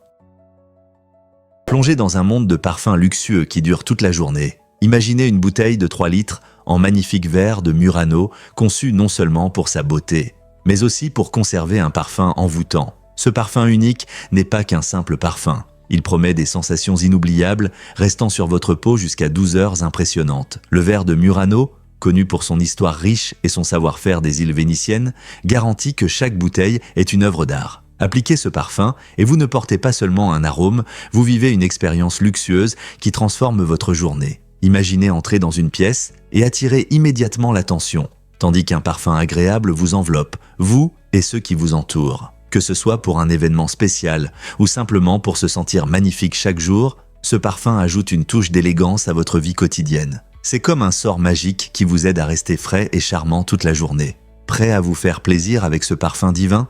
Plongez dans un monde de parfums luxueux qui dure toute la journée. Imaginez une bouteille de 3 litres en magnifique verre de Murano, conçue non seulement pour sa beauté, mais aussi pour conserver un parfum envoûtant. Ce parfum unique n'est pas qu'un simple parfum. Il promet des sensations inoubliables, restant sur votre peau jusqu'à 12 heures impressionnantes. Le verre de Murano, connu pour son histoire riche et son savoir-faire des îles vénitiennes, garantit que chaque bouteille est une œuvre d'art. Appliquez ce parfum et vous ne portez pas seulement un arôme, vous vivez une expérience luxueuse qui transforme votre journée. Imaginez entrer dans une pièce et attirer immédiatement l'attention, tandis qu'un parfum agréable vous enveloppe, vous et ceux qui vous entourent. Que ce soit pour un événement spécial ou simplement pour se sentir magnifique chaque jour, ce parfum ajoute une touche d'élégance à votre vie quotidienne. C'est comme un sort magique qui vous aide à rester frais et charmant toute la journée. Prêt à vous faire plaisir avec ce parfum divin ?